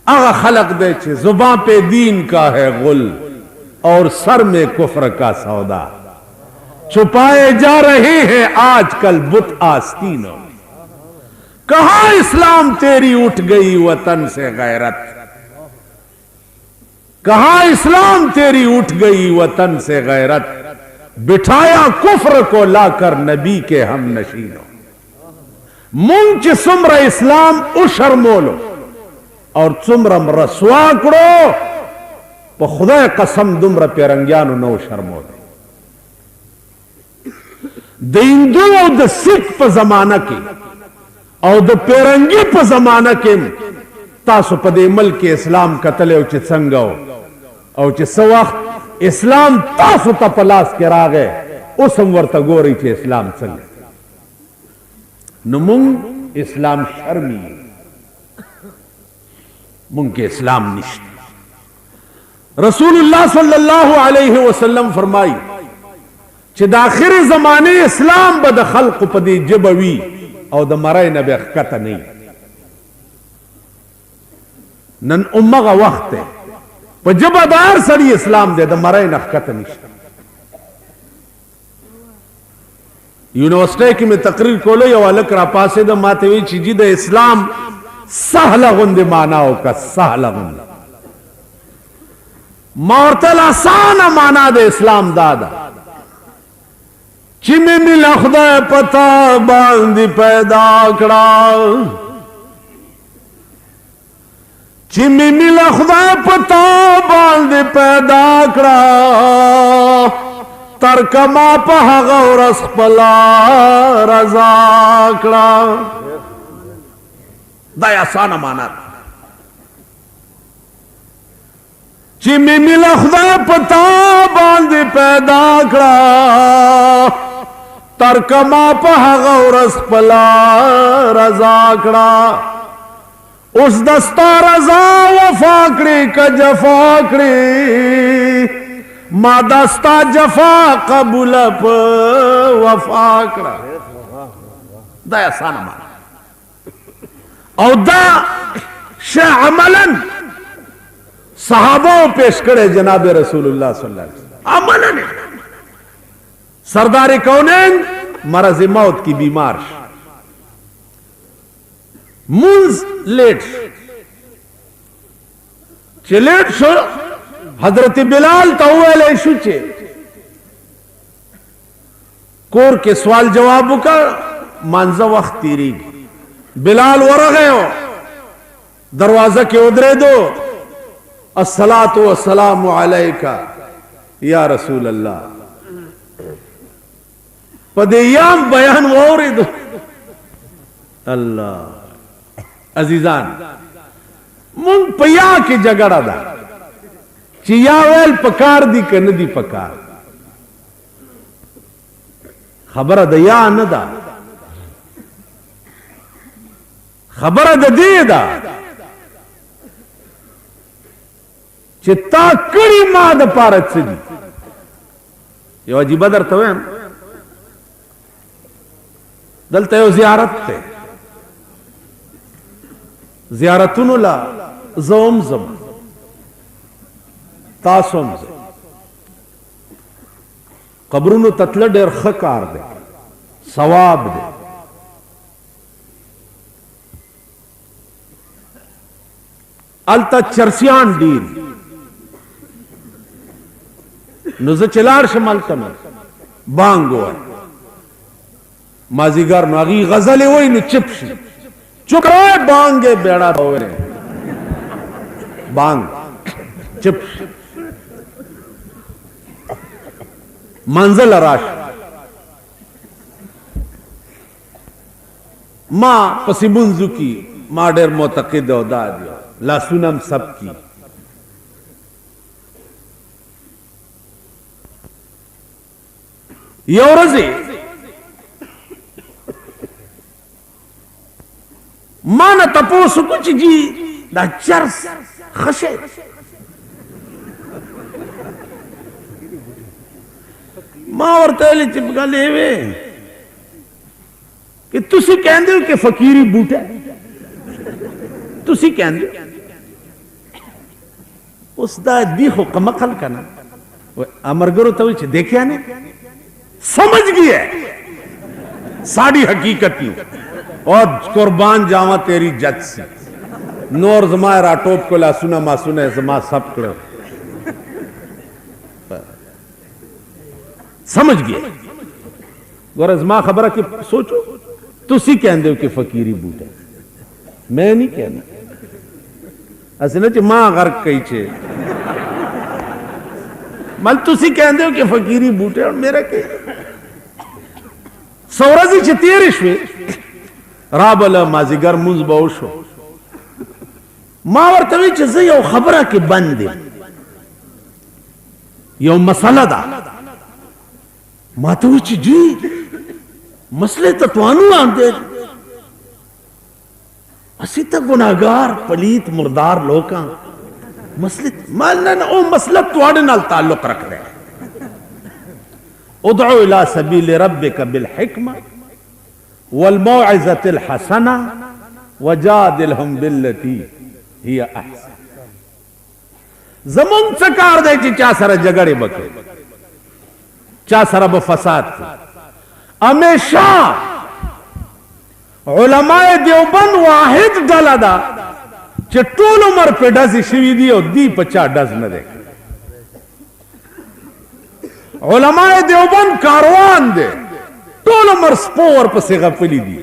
आगा खलक दे चे जुबां पे दीन का है गुल और सर में कुफ्र का सौदा। छुपाए जा रहे हैं आजकल बुत आस्तीनों। कहां इस्लाम तेरी उठ गई वतन से गैरत, कहां इस्लाम तेरी उठ गई वतन से गैरत। बिठाया कुफ्र को लाकर नबी के हम नशीनों। मुंच सुम्र इस्लाम उशर मोलो और चुमरम रसवाकड़ो प खुदा कसम दुम्र पेरंगियानु नो शर्मोलो। द हिंदू और द सिख प जमाना के और द पेरंगी प जमाना के तासु पदे मल्क के इस्लाम कतले उच संगो और च सवक्त इस्लाम तासु तपलास के रागे उस वर्त गोरी चे इस्लाम संग नुमुंग इस्लाम शर्मी मुंग के इस्लाम निश्च। रसूलुल्लाह सल्लल्लाहु अलैहि वसल्लम फरमाई च दाखिर जमाने इस्लाम बद खल्क पदी जबवी और द मराय न बेखत नहीं। नन उम्मा का वक्त है पर जबदार सड़ी इस्लाम दे द मराय नखत नहीं। यूनिवर्सिटी की में तकरीर कोलो या वालक रापासे द माते हुई चीजी द इस्लाम सहला गुंद मानाओ का सहला गुंद मोरतल आसान माना दे इस्लाम दादा। चिमे मिला खुदा पता बांधी पैदा कड़ा, चिमे मिला खुदा पता बांधी पैदा कड़ा। तरकमा पहागा और अस्पला रजा कड़ा। दया साना माना चिमी मिला खुदा पता बांध पैदा करा। तरकमा पहागा और अस्पला रजा करा। उस दस्ता रजा वफाकड़ी का जफाकड़ी मा दस्ता जफा कबूल वफाकड़ा। दया साना माना और दा शाह अमलन सहाबा पेश करे जनाब रसूलुल्लाह सल्लल्लाहु अलैहि वसल्लम। अमलन सरदार कौनैन मरज मौत की बीमार मुंज लेट चलेट शो हजरत बिलाल तौले शुचे कोर के सवाल जवाब का मांजा वक्त तीरी। बिलाल वर गए हो दरवाजा के उधरे दो। अस्सलातु वस्सलामु अलैका या रसूल अल्लाह। पदेयाम बयान वो दो अल्लाह अजीजान मुंग पया की जगड़ा दा चियावेल पकार दी के नदी पकार खबर दया न दा खबर दे दा चित्ता कड़ी माद पारत से दी यो अजीब दर तो दलते हो जियारत थे जियारतुनुला जोम जम तासोम कब्रुनु ततल डेर खकार दे सवाब दे। अलता चरसियान डीर नुज चिलार शमल तम बांगो माजीगर नागी गजल वही नु चिप्स चुप रहे बांगे बेड़ा होरे बांग चिप्स मंजिल राश मां पसिमुंजु की मां डेर मोतकिद होदा दियो लासुनम सबकी योरजी मान तपोस कुछ जी दा चर्स खशे मां और तेली चिपका लेवे कि तुसी कहंदे हो कि फकीरी बूटा तुसी कहंदे उस दी हो कमकल का ना अमरगरो तो देखिया ने समझ गया साड़ी हकीकत और कुर्बान जावा तेरी जज से नोर जमा राटोप को ला सुना मा सुने जमा सब करो समझ गए गोरजमा खबर कि सोचो तुसी कहते हो कि फकीरी बूटा मैं नहीं कहना असल च मां गर्क कही छे मल तुसी कहते हो कि फकीरी बूटे और मेरा के सौरजी च तेरिशवे राबल माजिगर मुंज बहुशो मावर तवी च यो खबर के बंद यो मसला दा मातवी च जी मसले तत्वानू आंदे असी तो गुनाहगार पलीत मुर्दार लोग मसले ओ मसला तुहाडे नाल ताल्लुक रख रहे उदउ इला सबील रब्बिका बिल हिकमा वल मौइज़तिल हसना वजादिलहुम बिल्लती हिया अहसन जमन सकार दे ची चा सरा जगड़े बके चा सरा ब फसाद हमेशा उलमाए देवबंद वाहिद डलदा टोल उमर पे डज शिवी दी और दी पचा डज न दे उलमाए देवबंद कारवान दे टोल उमर स्पोर पर से गफली दी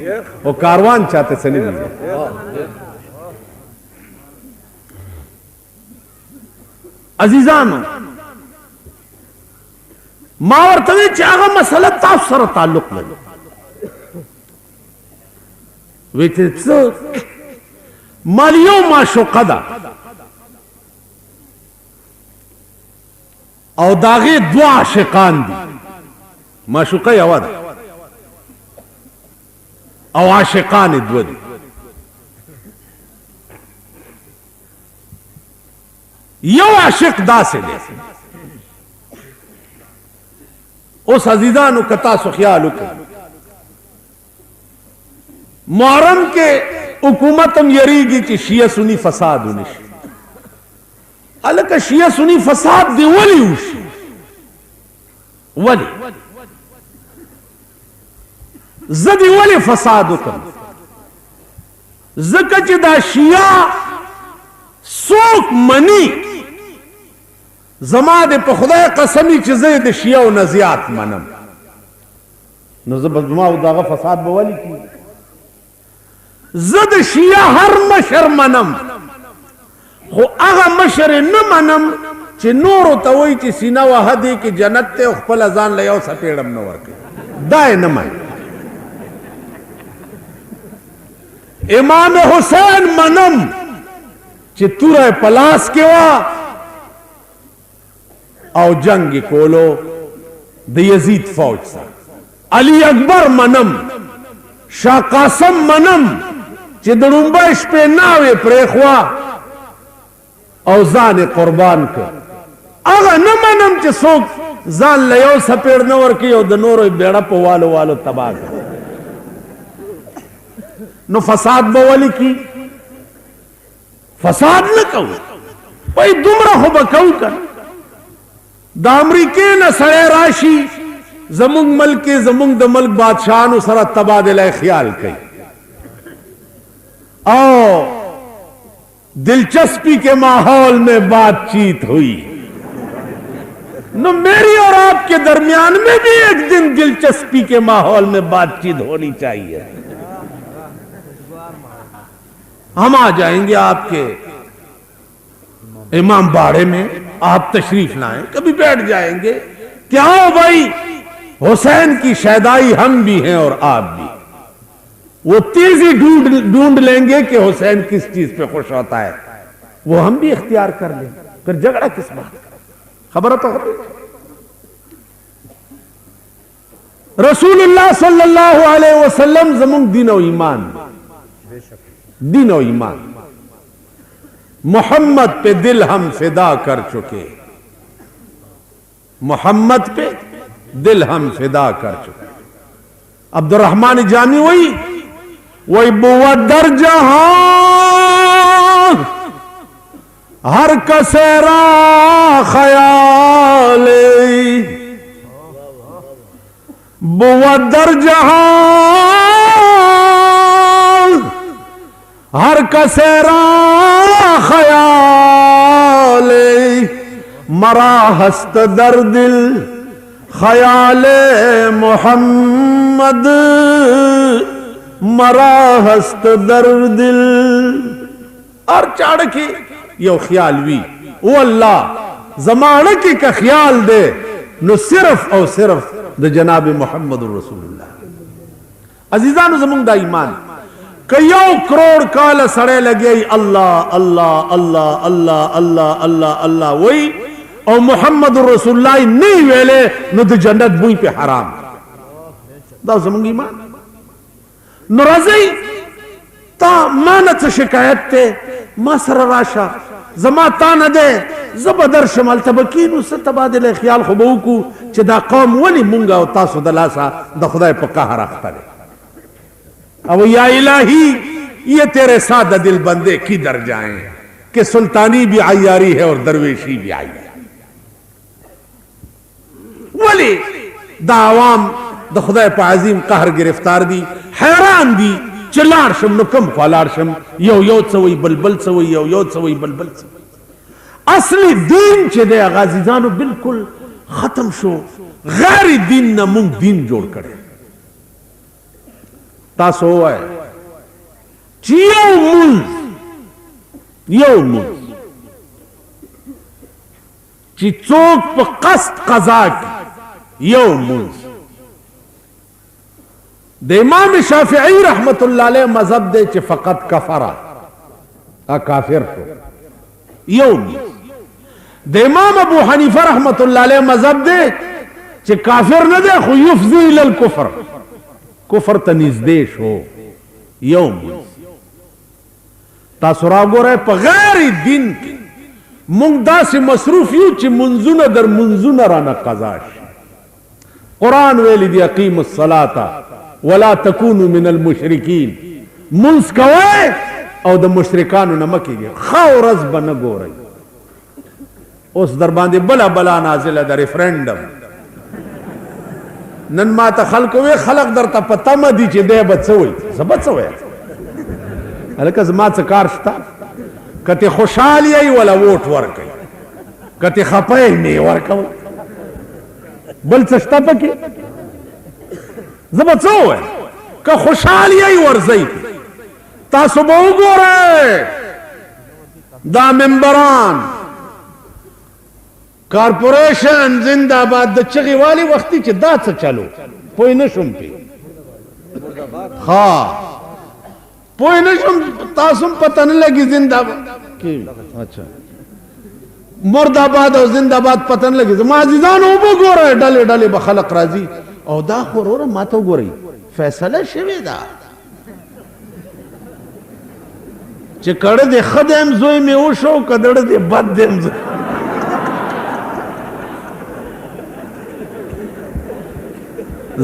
वो कारवान चाहते से नहीं दी अजीजान मावर तवे चागा मसला ताफ सर ताल्लुक लगे विच मालियो माशुकदा और दागे दो आशिकान दी माशुक अवध और आशिकान द्वदी यो आशिक दा से दे उस अजीजान कता सुखियाल मुहर्रम के हुकूमतम यरीगी कि शिया सुनी फसाद उनिश अलग शिया सुनी फसाद दे वली उश वली जदी वली फसाद उकम जकच दा शिया सोक मनी जमा दे पे खुदा कसमी चीजें दे शिया व नजियात मनम नजबा दागा फसाद बवाली की जद शिया हर मशर मनम हो आगा मशर न मनम चे नूर तवई ची सीना वहदी की जन्नत ते खपल अजान ले आओ सपेड़म न वर्के दाए न मन इमाम हुसैन मनम चे तुरे पलास के वा आओ जंग कोलो द यजीद फौज सा अली अकबर मनम शाह कासम मनम चिदड़ुम्बश पे नावे प्रेखवा औजान कुर्बान कर अगर न मनम च सोक जान लयो सपेड़ न वर की द नोरो बेड़ा पो वालो तबाह नो फसाद बवाली की फसाद न कहू भाई दुमरा हो बकऊ कर दामरी के न सड़े राशि जमुंग मल्क के जमुंग द मल्क बादशाह नु सरा तबादला ख्याल कई और दिलचस्पी के माहौल में बातचीत हुई न मेरी और आपके दरमियान में भी एक दिन दिलचस्पी के माहौल में बातचीत होनी चाहिए हम आ जाएंगे आपके इमाम बाड़े में आप तशरीफ लाएं कभी बैठ जाएंगे क्या हो भाई हुसैन की शैदाई हम भी हैं और आप भी वो तेजी ढूंढ लेंगे कि हुसैन किस चीज पे खुश होता है वो हम भी इख्तियार कर लें फिर झगड़ा किस बात का खबर तो रसूलुल्लाह सल्लल्लाहु अलैहि वसल्लम जमुन दीन और ईमान मोहम्मद पे दिल हम फिदा कर चुके मोहम्मद पे दिल हम फिदा कर चुके अब्दुर्रहमान जामी वही बुआ दर जहां हर कसेरा ख्याल बुवदर जहां, हर कसेरा ख्याल मरा हस्त दर दिल ख्याल मोहम्मद मरा हस्त दर दिल। और चाड़ की यो ख्याल भी वो अल्लाह जमाने की का ख्याल दे न सिर्फ और सिर्फ द जनाब मोहम्मद रसूलुल्लाह। अजीजान जमुंग दा ईमान कयो करोड़ काल सड़े लगे अल्लाह अल्लाह अल्लाह अल्लाह अल्लाह अल्लाह अल्लाह वही और मोहम्मद रसूलुल्लाह नहीं वेले न द जन्नत बुई पे हराम दा जमुंग ईमान नराजी ता मानत शिकायत ते मासर राशा जमा ता न दे जबदर शमल तबकीन उस तबादले ख्याल खबू को चदा कौम वली मुंगा और तासु दलासा द खुदाए पर कहर अख्तरे। अब या इलाही ये तेरे साथ दिल बंदे किधर जाएं कि सुल्तानी भी आयारी है और दरवेशी भी आई वली दावाम द खुदाए पर अजीम कहर गिरफ्तार दी हैरान दी चिल्लारशम नुकम फालारशम यो यो सवई बलबल सवई यो यो सवई बलबल सवई। असली दीन चेदे गाजीजानो बिल्कुल खत्म शो गैरी दीन न मुंग दीन जोड़ करे तासो है चियो मुंज ची चोक पर कस्त कजा की यो मुंज दे इमाम शाफिई रहमतुल्लाह अलैह मजहब दे चे फकत कफरा आ काफिर को यौम दे इमाम अबू हनीफा रहमतुल्लाह अलैह मजहब दे चे काफिर न दे खु युफ्जी इलल कुफ्र कुफ्र तनिजदेश हो यौम तासुरा गोरे बगैर दिन के मुंगदा से मसरूफ यू चे मुंजुना दर मुंजुना राना कजाश कुरान वेली दी अकीमुस सलाता वला तकूनु मिनल मुशरिकीन मुंस कवे और द मुशरिकानु नमकी खौरज बन गो रही उस दरबान बला बला नाजिल द रेफरेंडम नन माता खल्क वे खलक दर ता पता मदी चे दे बचोई सबचोय अलकस माच कारस्ता कते खुशहाली आई वाला वोट वर्क कते खपे नहीं वर्क बल सस्ता पके जबरदस्त है का खुशहाली आई वर्जई तासु बहु गोरे दा मेंबरान कारपोरेशन जिंदाबाद द चगी वाली वक्ती चे दात से चलो पोई न शुम पे हाँ पोई न शुम तासुम पता न लगी जिंदाबाद अच्छा मुर्दाबाद और जिंदाबाद पता न लगी माजिदान उबो गोरे डाले डाले बखलक राजी और दा खोरो मातो गोरी फैसला शिवेदा चे कड़े दे खदेम जोई में उशो कदड़ दे बदेम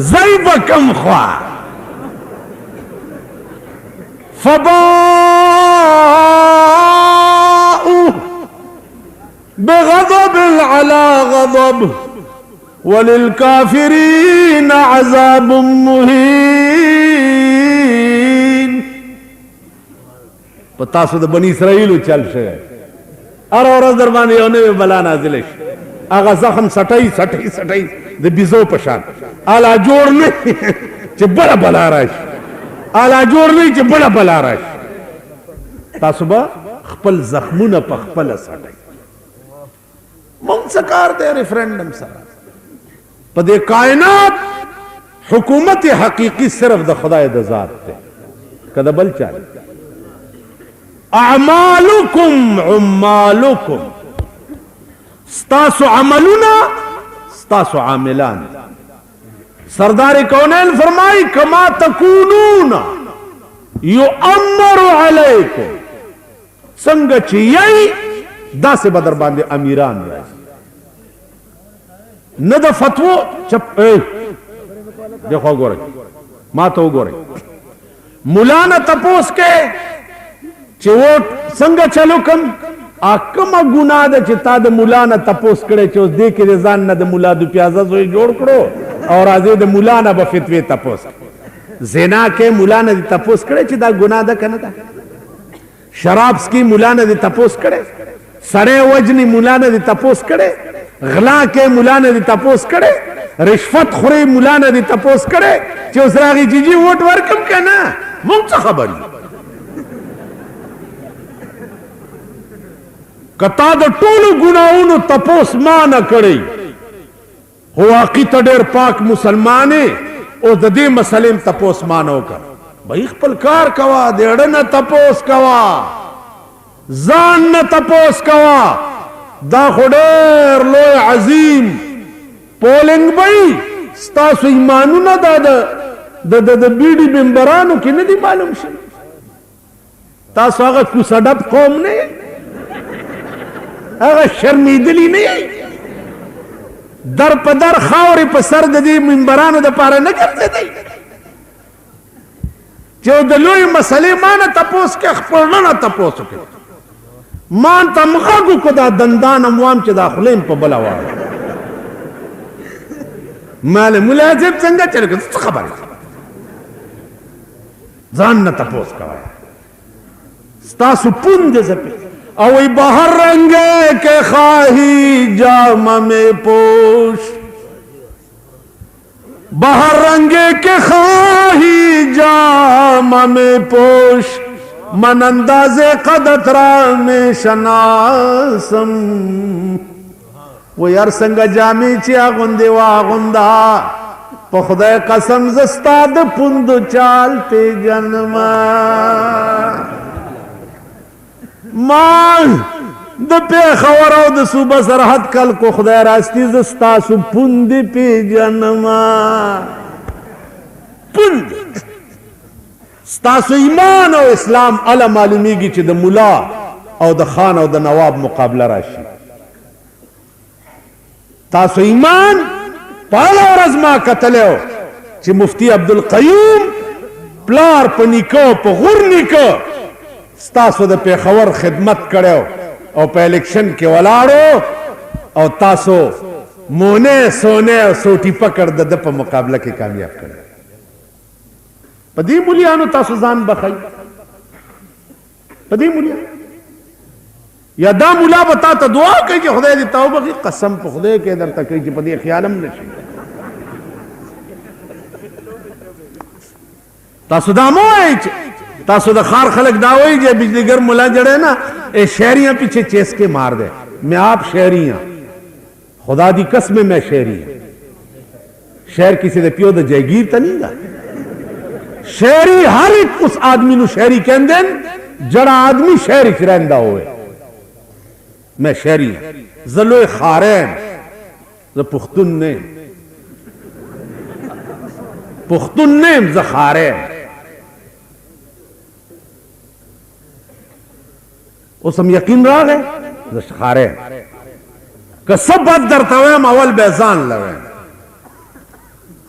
ज़ैब कम ख्वा फबाउ बेगज़ब अला गज़ब वलिल काफिरीन अज़ाब मुहीन। पता सुध बनी इसराइल चल से और दरबान योने में बला नाजिल आगा जख्म सटाई सटाई सटाई दे बिजो पशान आला जोड़ने चे बड़ा बला रहा आला जोड़ने चे बड़ा बला रहा तासुबा खपल जख्मुन पखपल सटाई मुंसकार दे रेफरेंडम सरा पदे कायनात हुकूमत हकीकी सिर्फ द खुदाए द जात थे कदा बल चाले अमालुकुम उम्मालुकुम स्तासु अमलुना स्तासु आमिलान। सरदार कौनैन फरमाई कमा तकूनूना युअम्मरु अलैकुम संग चियई दासे बदर बांधे अमीरान रहे न द फतवो चप देखो गोरे माँ तो गोरे मुलाना तपोस के चे वोट संग चलो कम کومه ګناه ده چې تا د مولا نه تپوس کړی چې اوس دې کې د ځان نه د مولا دو پیازه زوی جوړ کړو او راځې د مولا نه به فتوې تپوس زنا کې مولا نه دې تپوس کړی چې دا ګناه ده که نه ده شراب څکي مولا نه دې تپوس کړی سړی وجني مولا نه دې تپوس کړی غلا کې مولا نه دې تپوس کړی رشوت خوري مولا نه دې تپوس کړی چې اوس راغی چې جي ووټ ورکم که نه موږ څه خبر یو کتا د ټولو ګناہونو تپوس ما نه کړی خو واقعي ته ډېر پاک مسلمان یې اوس د دې مسلې م تپوس ما نه وکړه بھائی خپل کار کوه د اړه نه تپوس کوه ځان نه تپوس کوه دا خو ډېر لوی عظیم پولنګ بی ستاسو ایمانونه دا د بیډي ممبرانو کې نه دي معلوم شي تاسو هغه کوڅه ډب قوم نه هغه شرمیدلی نه در په در خاورې په سر د دې منبرانو دپاره نه ګرځېدی چې د لوی مسلې ما نه تپوس کې خپل نه تپوس وکړي ما ته م غږ وکړو دا دندان م وام چې دا خولې م په بله واړه مال ملا صاحب څنګه چل کړه څه خبره ځان نه تپوس کوئ ستاسو پوند زپې او بہر رنگے کے خواہی جام میں پوش بہر رنگے کے خواہی جام میں پوش من انداز قدت را میں شناسم وہ یار سنگ جامی چی آغندی و آغندا پا خدای قسم زستاد پند چال پی جنما ما د پیښور او د صوبه سرحد کل کو خدای راستی ز ستاسو پوند پیژنما پوند ستاسو ایمان او اسلام اله معلومیږي چې د مولا او د خان او د نواب مقابله راشي تاسو ایمان پاله ورځ ما کتلو چې مفتی عبدالقیوم پلار په نیکو په غور نیکو ستاسو د پیښور خدمت کړو او په الیکشن کې ولاړو او تاسو مونه سونه او سوټي پکړ د په مقابله کې کامیاب کړو په دې مولیانو تاسو ځان بخای په دې مولیانو یا دا مولا به تا ته دعا کوي چې خدای دې توبه کوي قسم په خدای کې درته کوي چې په دې خیالم نشي تاسو دا مو وایئ تاسو د خار خلق دا وایي چې بجلیگر ملا جڑے نا اے شہریاں پیچھے چیس کے مار دے میں آپ شہری ہوں خدا دی قسم میں شہری ہوں شہر کسی دے پیو دا جائگیر تا نہیں گا شہری ہر ایک اس آدمی نو شہری کہن دین جڑا آدمی شہری چرندہ ہوئے میں شہری ہوں ذلو خارین ذا پختن نیم پختن نیم ذا خارین اوس هم یقین راغی زه ښکاره یم که څه بد درته وایم اول به یې ځان له وایم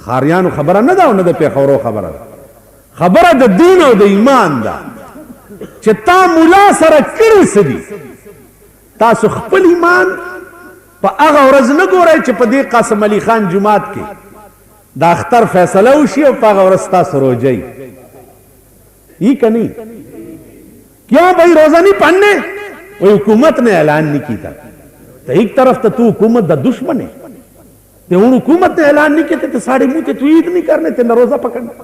ښاریانو خبره نه ده او نه د پیښورو خبره ده خبره د دین او د ایمان ده چې تا ملا سره کړي څه دي تاسو خپل ایمان په هغه ورځ نه ګورئ چې په دې قاسم علي خان جومات کې د اختر فیصله وشي او په هغه ورځ تاسو روژه یي که نہیں کیوں بھائی روزہ نہیں پڑھنے وہ حکومت نے اعلان نہیں کی تھا تو ایک طرف تو حکومت دا دشمن ہے تو ان حکومت نے اعلان نہیں کیا تو ساڑھے منہ تو عید نہیں کرنے تھے نہ روزہ پکڑنا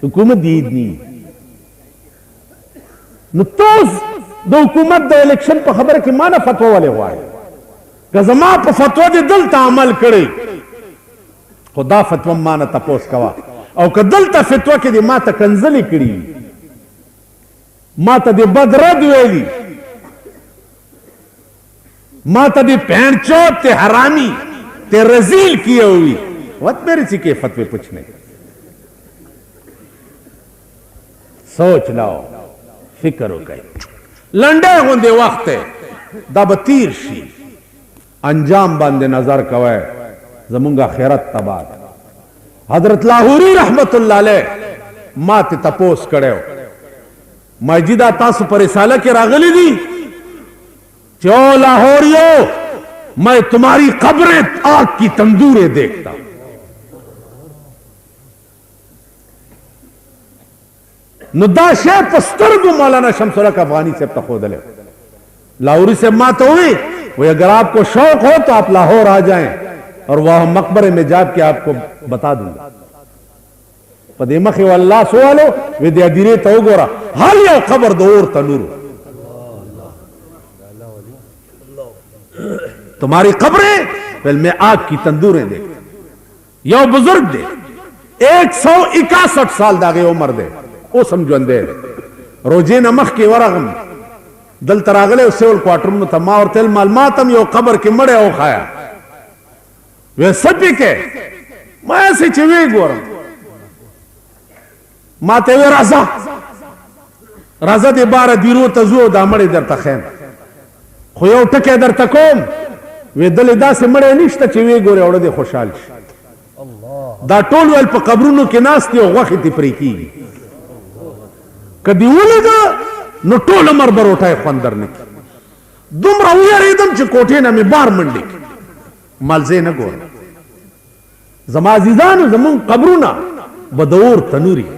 حکومت دی عید نہیں نو توز دو حکومت دا الیکشن پا خبر کہ مانا فتوہ والے ہوا ہے کہ زمان پا فتوہ دی دل تا عمل کرے خدا فتوہ مانا تپوس کوا او که دلته فتوه کې دې ما ته کنځلې کړي ما ته دې بد رد ویلي ما ته دې پینچوت تے حرامی تے رزیل کیے ہوئی وقت میرے سی کے فتوے پوچھنے سوچ لاؤ فکر ہو گئی لنڈے ہوندے وقت دا بتیر شی انجام باندے نظر کوئے زمونگا خیرت تباد حضرت لاہوری رحمت اللہ علیہ ما تے تپوس کرے ہو مسجد تاسو پر رسالہ کے راغلی دی چو لاہوریو میں تمہاری قبریں آگ کی تندوریں دیکھتا ہوں. نو دا شے پسترگو مولانا شمس الحق افغانی سے تخودلے لاہوری سے مات ہوئی وہ اگر آپ کو شوق ہو تو آپ لاہور آ جائیں اور وہاں مقبرے میں جا کے آپ کو بتا دوں گا. پدې مخې والله سوالو وی دې ادیره ته وګوره هر یو قبر د اور تنور تمہاری قبریں پہلے میں آگ کی تندوریں دیکھتے. یو بزرگ دے 161 سال داغے عمر دے او سمجھو اندے روجے نمخ کی ورغم دل تراغلے اس سیول کوارٹرم تا ما اور تیل معلوماتم یو قبر کی مڑے او خایا وی سپی کے میں ایسے چوے گورم ما ته وی رازا دې بار دیرو ته زو دا مړې درته خیم خو یو ټکی درته کوم وی دلې داسې مړې نشته چې وی ګورې اوړه دې خوشحال شي. دا ټول ویل په قبرونو کې ناست دي او غوښې دې پرې کېږي که دې ولېږه نو ټول عمر به روټۍ خوند درنه کړي. دومره ویرېدم چې کوټې نه مې بار منډې کړي مالزې نه ګورم. زما عزیزانو زمونږ قبرونه به د اور تنوري.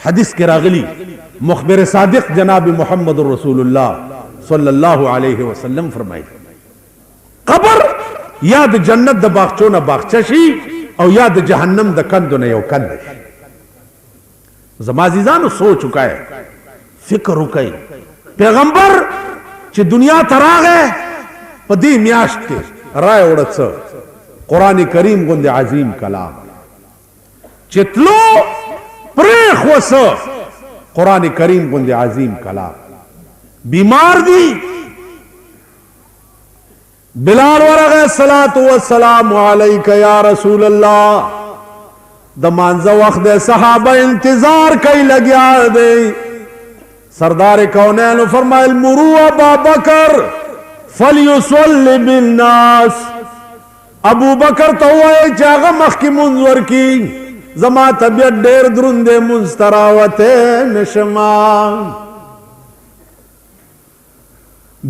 حدیث کے راغلی مخبر صادق جناب محمد رسول اللہ صلی اللہ علیہ وسلم فرمائی قبر یا د جنت د باغچو نه باغچه شي او یا د جهنم د کندو نه یو کند شي. زما عزیزانو سوچ وکای فکر وکای پیغمبر چې دنیا ته راغی په دې میاشت کې رای وړه څه قرآن کریم غوندې عظیم کلام چې تلو پریخ وسو قرآن کریم گوندے عظیم کلام بیمار دی بلال ورغه الصلاة والسلام علیک یا رسول اللہ دمانزہ وقت صحابہ انتظار کئی لگیا دے. سردار کونین فرمائے مرو ابا بکر فلیصلی بالناس ابو بکر تو ہوئے چاگا مخ کی منظور کی زما طبیعت ډیر دروندې مستراوته نشما.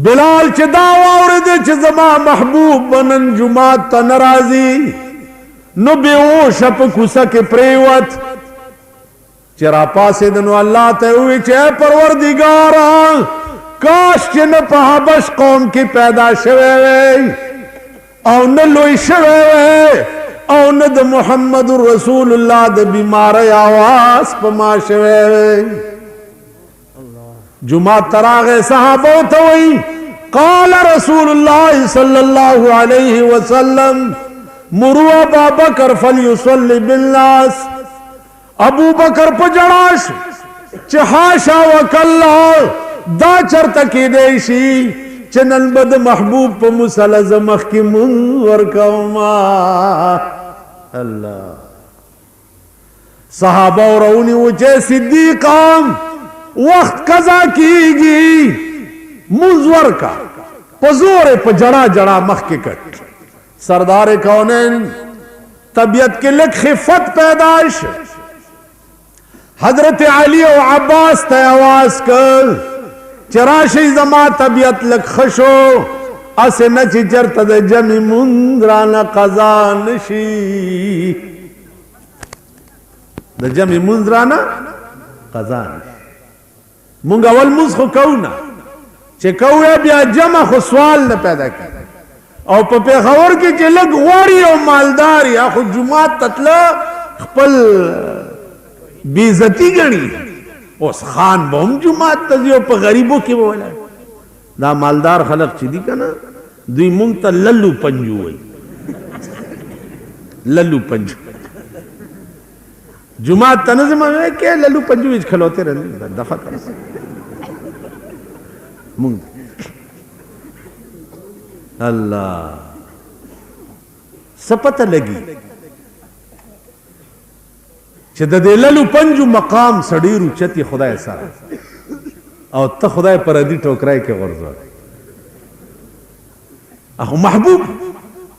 بلال چې دا واورېده چې زما محبوب بنن جمعات ته ناراضي نو بېهوشه په کوڅه کې پریوت چې راپاسېد نو الله ته وویل چې پروردګاره کاش چې نه په حبش قوم کې پیدا شوی وی او نه لوی شوی وی او نه د محمد رسول الله د بیماری آواز په ما شوی. جمعه تراغه صحابه ته وی قال رسول الله صلی الله علیه وسلم مروا ابا بکر فلیصلی بالناس. ابو بکر په جړاش چې حاشا وکلا دا چرته کېدی شي چې نن به د محبوب په مسلز مخ کې مونږ ورکوما. الله صحابه ورونی و چې صدیقان وقت قضا کیږي مونږ ورکا په زور په جړا جړا مخ کې کټ. سردار کونین طبیعت کې لږ خفت پیدائش حضرت علی او عباس ته آواز کړ چې راشي زما طبیعت لږ خشو اسه نه چې چرته د جمع مونږ رانه قضا نشي د جمع مونږ رانه قضا نشي. مونږ اول مونږ خو کوو نه چې کوو بیا جمع خو سوال نه پیدا کوي او په پیښور کې چې لږ غواړي او مالدار یا خو جمعات تتله خپل بیزتی گنی اوس خان به هم جمعات ته ځي او په غریبو کې به ولاړ. دا مالدار خلق چې دي که نه دوی مونږ ته للو پنجو وایي للو پنجو جمعات ته نه ځم کې للو پنجو ویچ کھلوتے رہنے دفع کر مونږ اللہ سپته لګي چې د دې للو پنجو مقام سړی روچتي خدای سره او ته خدای پر دې ټوکرای کې غرزه اخو محبوب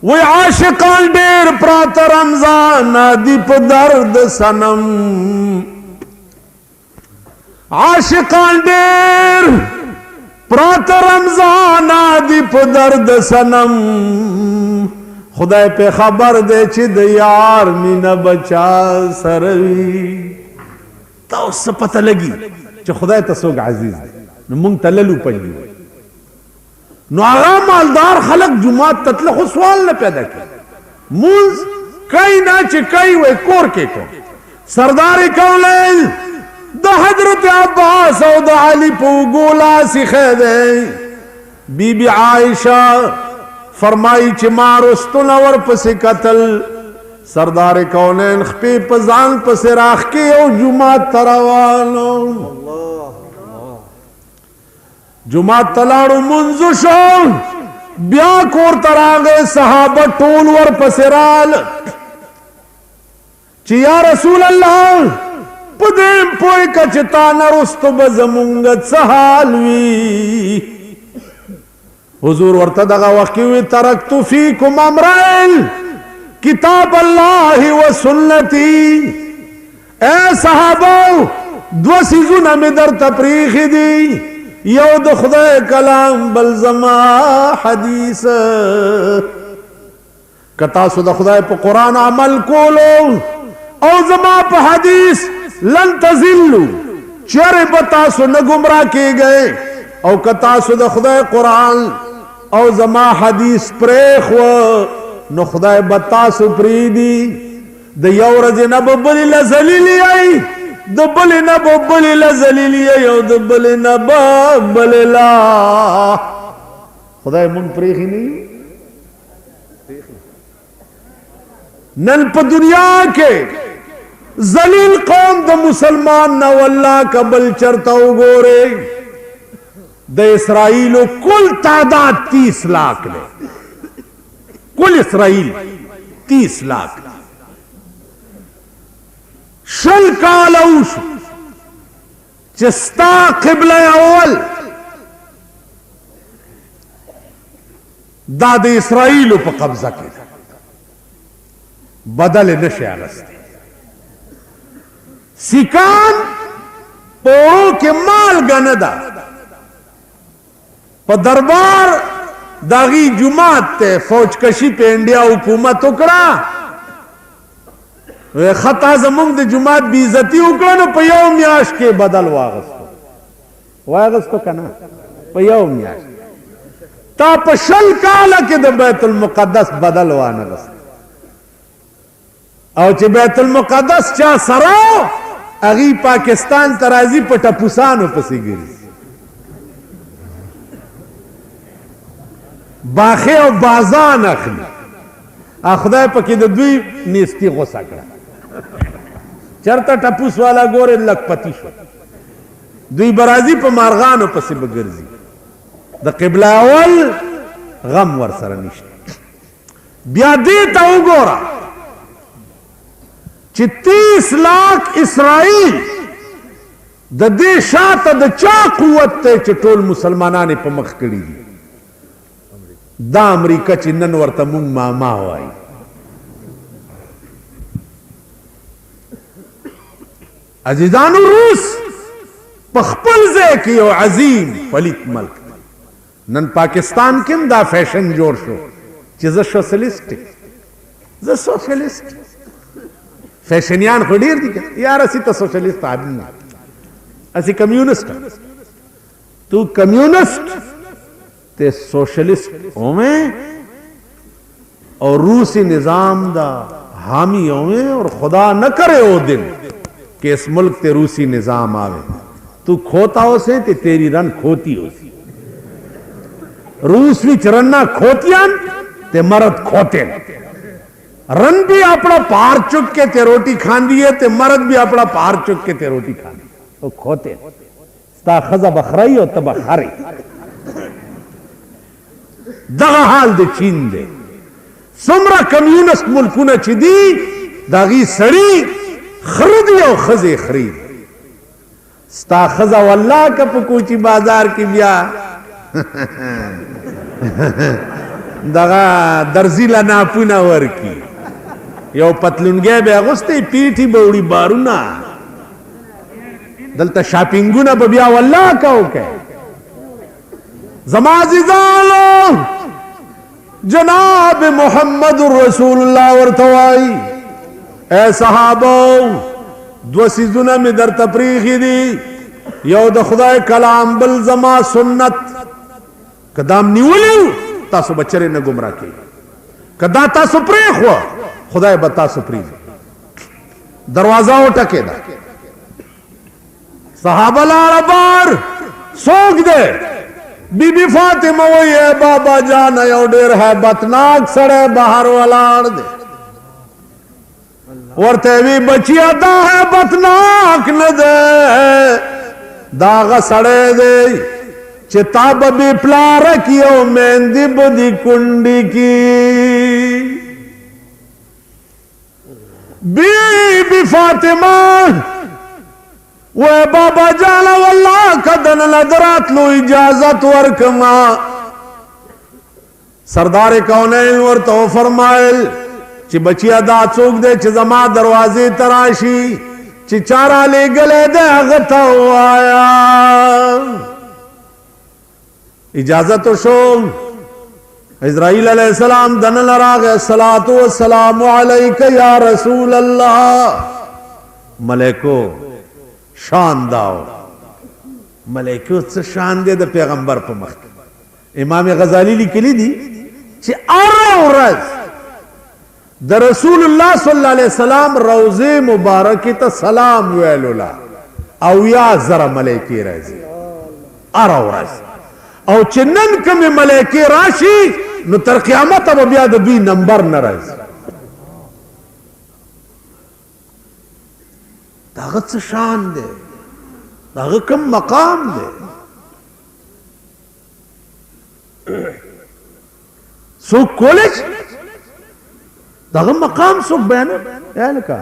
وی عاشقان ډېر پراته رمضان دی په درد سنم عاشقان ډېر پراته رمضان دی په درد صنم خدای په خبر دی چې د یار مینه بچا سره وي تا اوس څه پته لګي چې خدای ته څوک عزیز دی نو موږ ته للو پنجي نو هغه مالدار خلک جومات ته تله خو سوال نه پیدا کوي مونځ کوي نه چې کوي وایي کور کې کو سردار کونین د حضرت عباس او د علي په اوږو لاس ایښی دی بی بی عایشه فرمایي چې ما رستونه ورپسې کتل سردار کونین خپې په ځان پسې راښکې او جومات ته روانو جومات ته لاړو منځو شو بیا کور ته راغی صحابه ټول ورپسې رال چې یا رسول الله په دې پوه که چې تا نه رستو به زمونږ څه حال وي حضور ورته دغه وخت کې وی ترکت فیکم امرین کتاب الله و سنتی اے صحابه دو سیزونه مې درته پریښي دي یو د خدای کلام بل زما حدیث که تاسو د خدای په قرآن عمل کولو او زما په حدیث لن تزلو چیرې به تاسو نه ګمراه کېږئ او که تاسو د خدای قرآن او زما حدیث پرېښوه نو خدای به تاسو پرېږدي د یو ورځې نه به بلې له ذلیل یئ د بلې نه به بلې له ذلیل یئ او د بلې نه به بلې لا خدای مونږ پرېښي نه نن په دنیا کې ذلیل قوم د مسلمان نه والله که بل چرته وګورئ د اسرائیلو کل تعداد 30 لاکھ دی کل اسرائیل 30 لاکھ شل کاله وشو چې ستا قبله اول دا د اسرائیلو په قبضه کې بدل نشي اغستی سیکان پورو کې مالګه نه ده په دربار داغي جماعت ته فوج کشي په انډیا حکومت وکړه خطا زمونږ د جماعت بې عزتي وکړه نو په یو میاشت کې بدل واغستو که نه په یو میاشت تا په 20 کاله کې د بیت المقدس بدل وانغست او چې بیت المقدس چا سره اغي پاکستان ترازی په ټپوسانو پسې ګرځي باخه او بازان اخلي خدای پکې د دوی نیستی غوسه کړه چرته ټپوس والا ګوره لکپتی شو دوی برازي په مارغانو پسې بګرځي د قبله اول غم ور سره نشته بیا دې ته وګوره چې 30 لاکھ اسرائیل د دې شاته د چا قوت ته چې ټول مسلمانان په مخ کړي دي دا امریکا چې نن ورته مونږ ماما وایي عزیزانو روس په خپل ځای کې یو عظیم پلیت ملک نن پاکستان کې هم دا فیشن جوړ شو چې زه سوشلیسټ فیشنیان خو ډیر دي یار اسی ته سوشلیست آدمی نه اسی کمیونسٹ تو کمیونسٹ تے سوشلسٹ ہوئے اور روسی نظام دا حامی ہوئے اور خدا نہ کرے وہ دن کہ اس ملک تے روسی نظام آوے تو کھوتا ہو سے تے تیری رن کھوتی ہو سی روس وچ رننا کھوتیاں تے مرد کھوتے رن بھی اپنا پار چک کے تے روٹی کھان دیئے تے مرد بھی اپنا پار چک کے تے روٹی کھان دیئے تو کھوتے ستا خزا بخرائی اور تبا خاری دغه حال د چین دی څومره کمیونست ملکونه چې دي د هغې سړي خره دي او ښځې خرې دي ستا ښځه والله که په کوچي بازار کې بیا دغه درزي له ناپونه ورکي یو پتلونګی به اغوستی پیټي به وړي بارونه दलता शॉपिंगुना बबिया वल्लाह कहो के जमाजिजालो जनाब मोहम्मद रसूलुल्लाह वर्तवाई ए सहाबो दो सीजुना में दर तफरीखी दी यो द खुदाए कलाम बल जमा सुन्नत कदाम निवलियो तासु बच्चरे न गुमराह की कदा तासु प्रेख हुआ खुदाए बता सुप्री दरवाजा उठके दा सहाबा लाड़ बार सोख दे बीबी फातिमा वही है बाबा जान यो डेर है बतनाक सड़े बाहर वालाड़ दे वर्ते भी बचिया दा है बतनाक न दे दाग सड़े दे चिताब भी प्ला रखियो मेहंदी बुदी कुंडी की बीबी फातिमा वो बाबा जाना वल्लाह कदन नजरात लो इजाजत वर्कमा सरदार कौनैन वर तो फरमाइल ची बचिया दा चूक दे ची जमा दरवाजे तराशी ची चारा ले गले दे अगता आया इजाजत शो इज़राइल अलैहिस्सलाम दन लरा गए सलातु वस्सलामु अलैका या रसूल अल्लाह मलेको शान दाओ मलेको से शान दे दे पैगंबर पर मख इमाम गजाली लिखली दी ची औरज द रसूलुल्लाह सल्लल्लाहु अलैहि वसल्लम रोज़े मुबारक त सलाम वेलुला औ या जरा मलेकी रजी औरज औ चिन्नन कम मलेकी राशि नु तर क़यामत अब बिया द दुई नंबर न रज ताकत से शान दे ताकत कम मकाम दे सुख कॉलेज ताकत मकाम सुख बहन यार का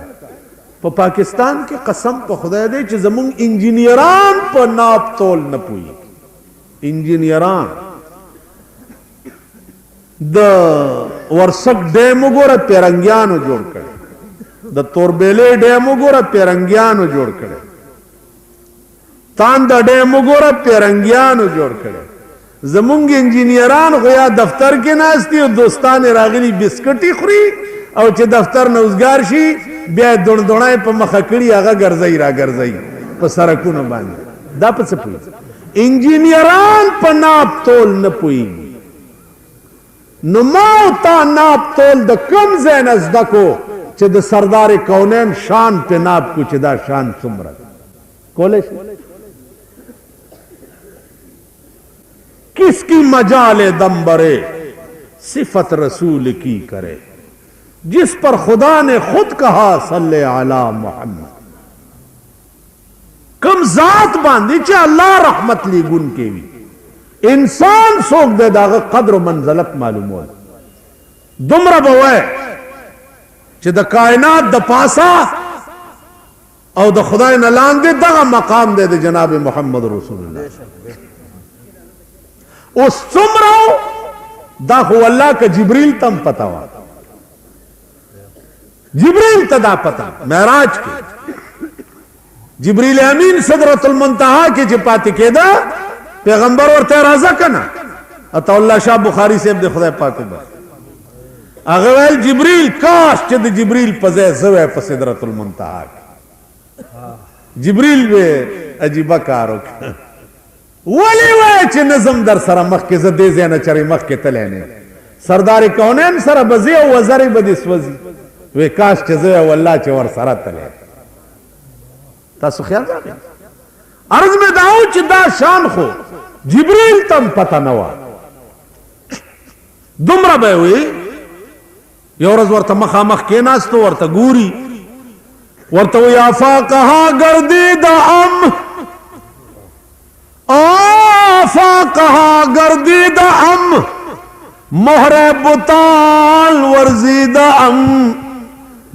पाकिस्तान की कसम पर खुदा दे च जमुंग इंजीनियरान पर नाप तोल न पुई इंजीनियरान द वर्षक डैम गोरा पेरंगियान जोड़ करे द तोरबेले डैम गोरा पेरंगियान जोड़ करे तांदा डैम गोरा पेरंगियान जोड़ करे जमुंग इंजीनियरान गोया दफ्तर के नास्ती और दोस्तान रागली बिस्कटी खुरी और चे दफ्तर नौजगार शी ब्या दुण दुणाए पर मखकड़ी आगा गर्जई रा गर्जई पर सरकू न बांध दा पर से पुई इंजीनियरान पर नाप तोल न पुई नुमावता नाप तोल द कम जैन अजदको चे द सरदार कौनैन शान पे नाप कुछ दा शान सुमरत कॉलेज किसकी मजाले दम्बरे सिफत रसूल की करे जिस पर खुदा ने खुद कहा सल्ले अला मोहम्मद कम जात बांधी चे अल्लाह रहमत ली गुन के भी इंसान सोख दे दाग कद्र मंजलत मालूम हो दुमरा बवे चे द कायनात द पासा और द खुदा न लान दे दगा मकाम दे जनाब मोहम्मद रसूलुल्लाह उस सुमरो दाखो अल्लाह का जिब्रील तम पता हुआ जिब्रील तदा पता महराज के जिब्रील अमीन सदरतुल मुंतहा के चिपाती के दा पैगंबर और तेराजा कना अतउल्लाह शाह बुखारी से अब्द खुदा पाक अगवेल जिब्रील काश चद जिब्रील पजे जवे प सदरतुल मुंतहा जिब्रील वे अजीबा कारो वली वे च नजम दर सरा मख के जदे ज़ेना चरी मख के तलेने सरदार कौनैन सरा बजे वजरी बदिस वजी वे काश चजे वल्लाह च वर सरा तले तासु ख्याल रखे अर्ज में दाऊ च दा शान खो जिब्रील तम पता नवा दुमरा बे हुई योरज वर्ता मखा मख के नास तो वर्ता गुरी वर्ता वो याफा कहा गर्दीदा अम आफा कहा गर्दीदा अम मोहरे बुताल वर्जीदा अम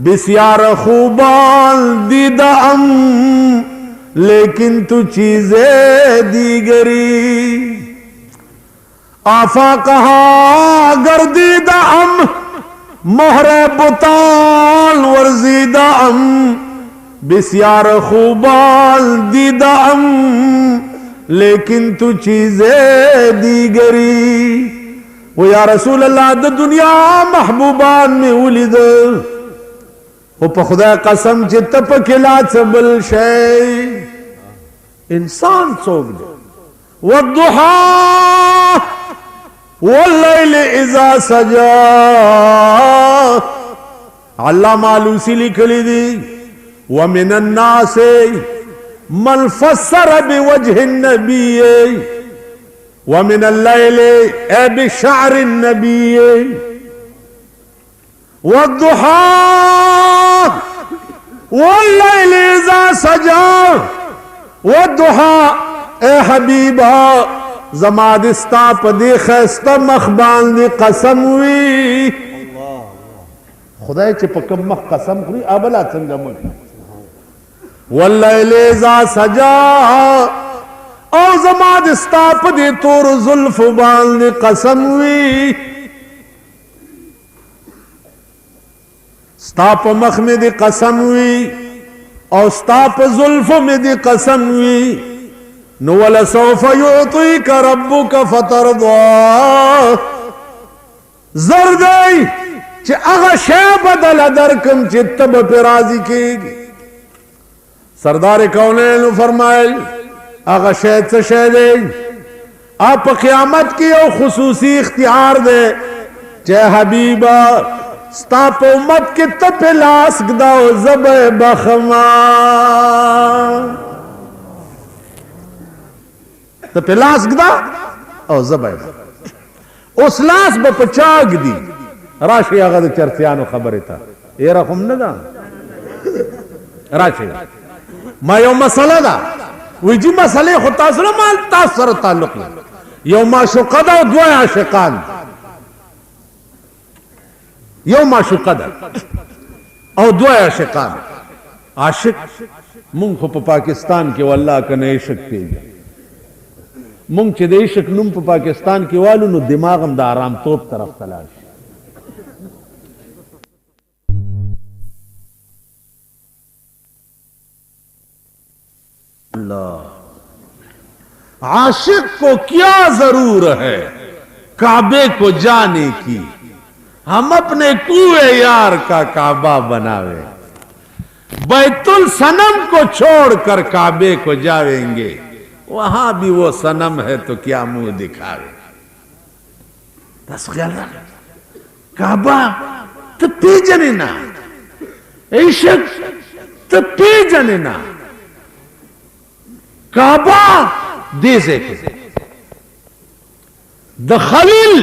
बिस्यार खूबाल दीदा अम लेकिन तू चीजें दीगरी आफा कहा गर्दीदा अम मोहरे बुताल वर्जीदा अम بسیار خوبان دیدم لیکن تو چیزیں دیگری. و یا رسول اللہ د دنیا محبوبان میں ولید و په خدای قسم چې تپ کلا بل شی انسان څوک دی. والضحى واللیل اذا سجا علامہ علوسی لکھلی دی ومن الناس من فسر بوجه النبی ومن اللیل بشعر النبی والضحى واللیل اذا سجا والضحى اے حبیبا زما دستا پدی خیستا مخبان دی قسم وی. خدای چې په کوم مخ قسم خوري ابلا څنګه مخ. واللیل اذا سجا او زما دستا پدی تور زلف باندې قسم وی. ستا په مخ میں دی قسم وی او ستا په زلف میں دی قسم وی. نو ولسوف یعطیک ربک فترضا زردی چې هغه شی بدل درکم چې تب پر راضی کیږي. سردار کونین فرمایل هغه شی څه شی دی؟ آپ قیامت کی او خصوصی اختیار دے چې حبیبا ستا په امت کې ته په لاس ږدا او زبې بخما ته په لاس ږدا او زبې اوس لاس به په چا ږدي راشي هغه د چرتیانو خبرې ته یره خو نه ده راشي ما یو مسله ده وی جی مسئلے خود تاثر مال تاثر تعلق لے یو معشوقہ دا دو عاشقان یو معشوقہ دا او دو عاشقان. عاشق مونږ خو په پاکستان کې والله کنه عشق پیږي مونږ چې د عشق نوم په پاکستان کې والو نو دماغ هم د آرام توپ طرف تلاش. عاشق کو کیا ضرور ہے کعبے کو جانے کی ہم اپنے کوئے یار کا کعبہ بناوے. بیت الصنم کو چھوڑ کر کعبے کو جاویں گے وہاں بھی وہ صنم ہے تو کیا منہ دکھاوے. بس خیال رکھ کعبہ تو پی جنینا عشق تو پی جنینا کعبہ دیزے کے د خلیل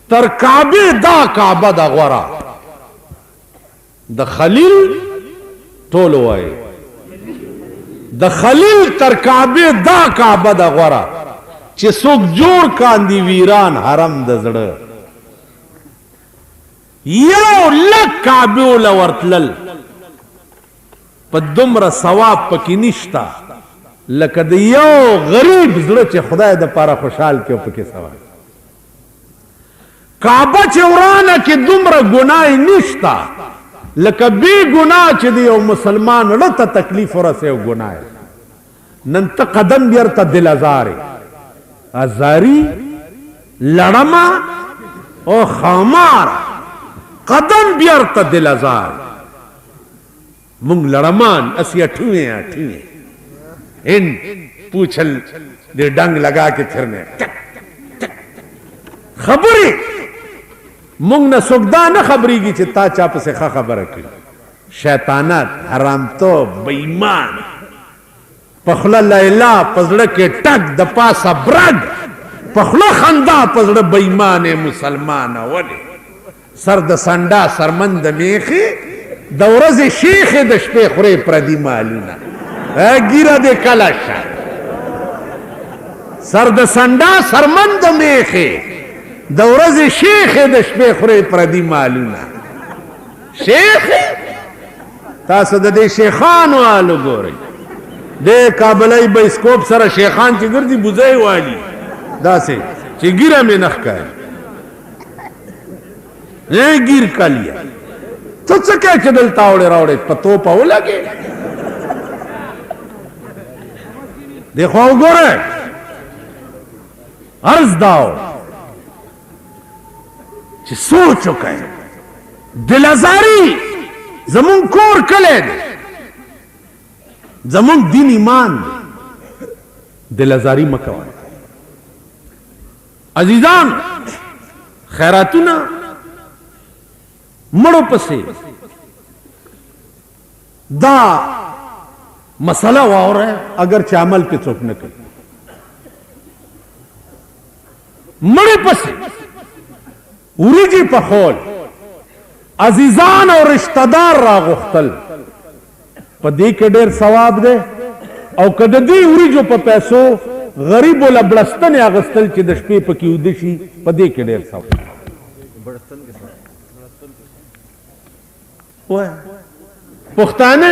تر کعبے دا کعبہ دا غورا د خلیل ټولو وای د خلیل تر کعبے دا کعبہ دا غورا چې څوک جوړ کاندي ویران حرم د زړه یو لک کعبے ول ورتلل په دومره ثواب پکې نشتا لکه د یو غریب زړه چې خدای د پاره خوشحال کې پکې ثواب. کعبه چې ورانه کې دومره ګناه نشتا لکه بی ګناه چې د یو مسلمان زړه ته تکلیف ورسه او ګناه. نن ته قدم بیرته دل ازاري ازاری لړما او خمار قدم بیرته دل ازار مونږ لړمان اسی اٹھویں ان پوچھل دے ڈنگ لگا کے پھرنے خبری مونگ نہ سکدا نہ خبری کی چتا چاپ سے خبر کی شیطانت حرام تو بیمان پخلا لیلا پزڑ کے ٹک دپا سا برگ پخلا خندا پزڑ بیمان مسلمان ولی سرد سنڈا سرمند میخی دورز شیخ دشپے خورے پردی مالونا گیرا دے کلاشا سرد سنڈا سرمند میخے دورز شیخ دشپے خورے پردی مالونا شیخ تاسو دے شیخان والو گو رہی دے کابلائی بائسکوپ سر شیخان چی گردی بزائی والی دا سے چی گیرا میں نخ کاری گیر کا لیا څه څه کې چې دلته اوړې راوړې په توپه ولګې دی خو وګوره عرض داو چې سوچ وکړئ دلازاري زمون کور کلی دی زمون دین ایمان دی دلازاري مه کوئ عزیزان خیراتونه مړو پسې دا مسله واوره اگر چې عمل په څوک نه کوي مړو پسې وریجی په خول عزیزان او رشتہ دار راغختل په دې کې ډېر ثواب دی او کده دې وریجو په پیسو غریب ولا بلستن اغستل چې د شپې په کې ود شي په دې کې ډېر ثواب وای پښتانه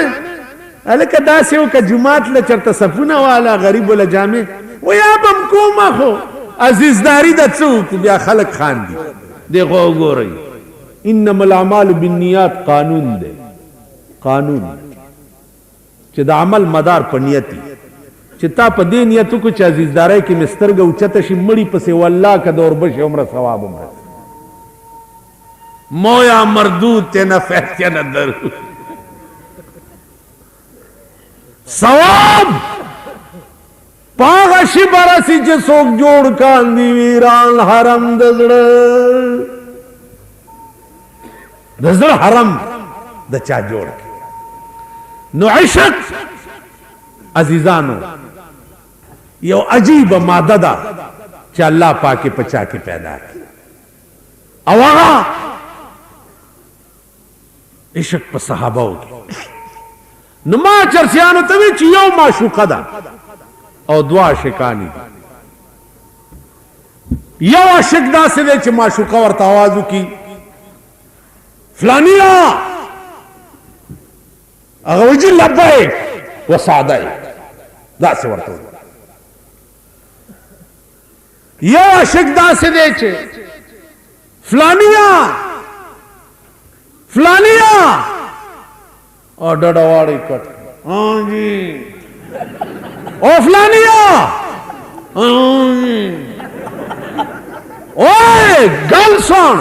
الکه داسې وکه جمعات له چرته صفونه والا غریب ولا جامع و یا بم کومه خو عزیزداری د څوک بیا خلق خاندي دغه وګورئ انما الاعمال بالنیات قانون دی قانون چې د عمل مدار په نیت چې تا په دې نیت کو چې عزیزداري کې مسترګه اوچته شي مړی پسې والله که د اوربشې عمره ثواب عمره مویا مردود ته نفع ته نه درو ثواب پاغه شي برسي چې څوک جوړ کاندي ویران حرم د زړه حرم د چا جوړ نو عشق عزیزانو یو عجیب ماده ده چې الله پاک پچا کې پیدا کړي او هغه عشق په صحابه کې نو ما چرسیانو ته وی چې یو معشوقه ده او دوا عاشقانی یو عاشق داسې دی چې معشوقه ورته आवाज وکړي فلانیا هغه وجه لبیک وسعدای داسې ورته یو عاشق داسې دی چې فلانیا فلانیا او ډډه واړی کټ ہاں جی او فلانیا اوئے گل سن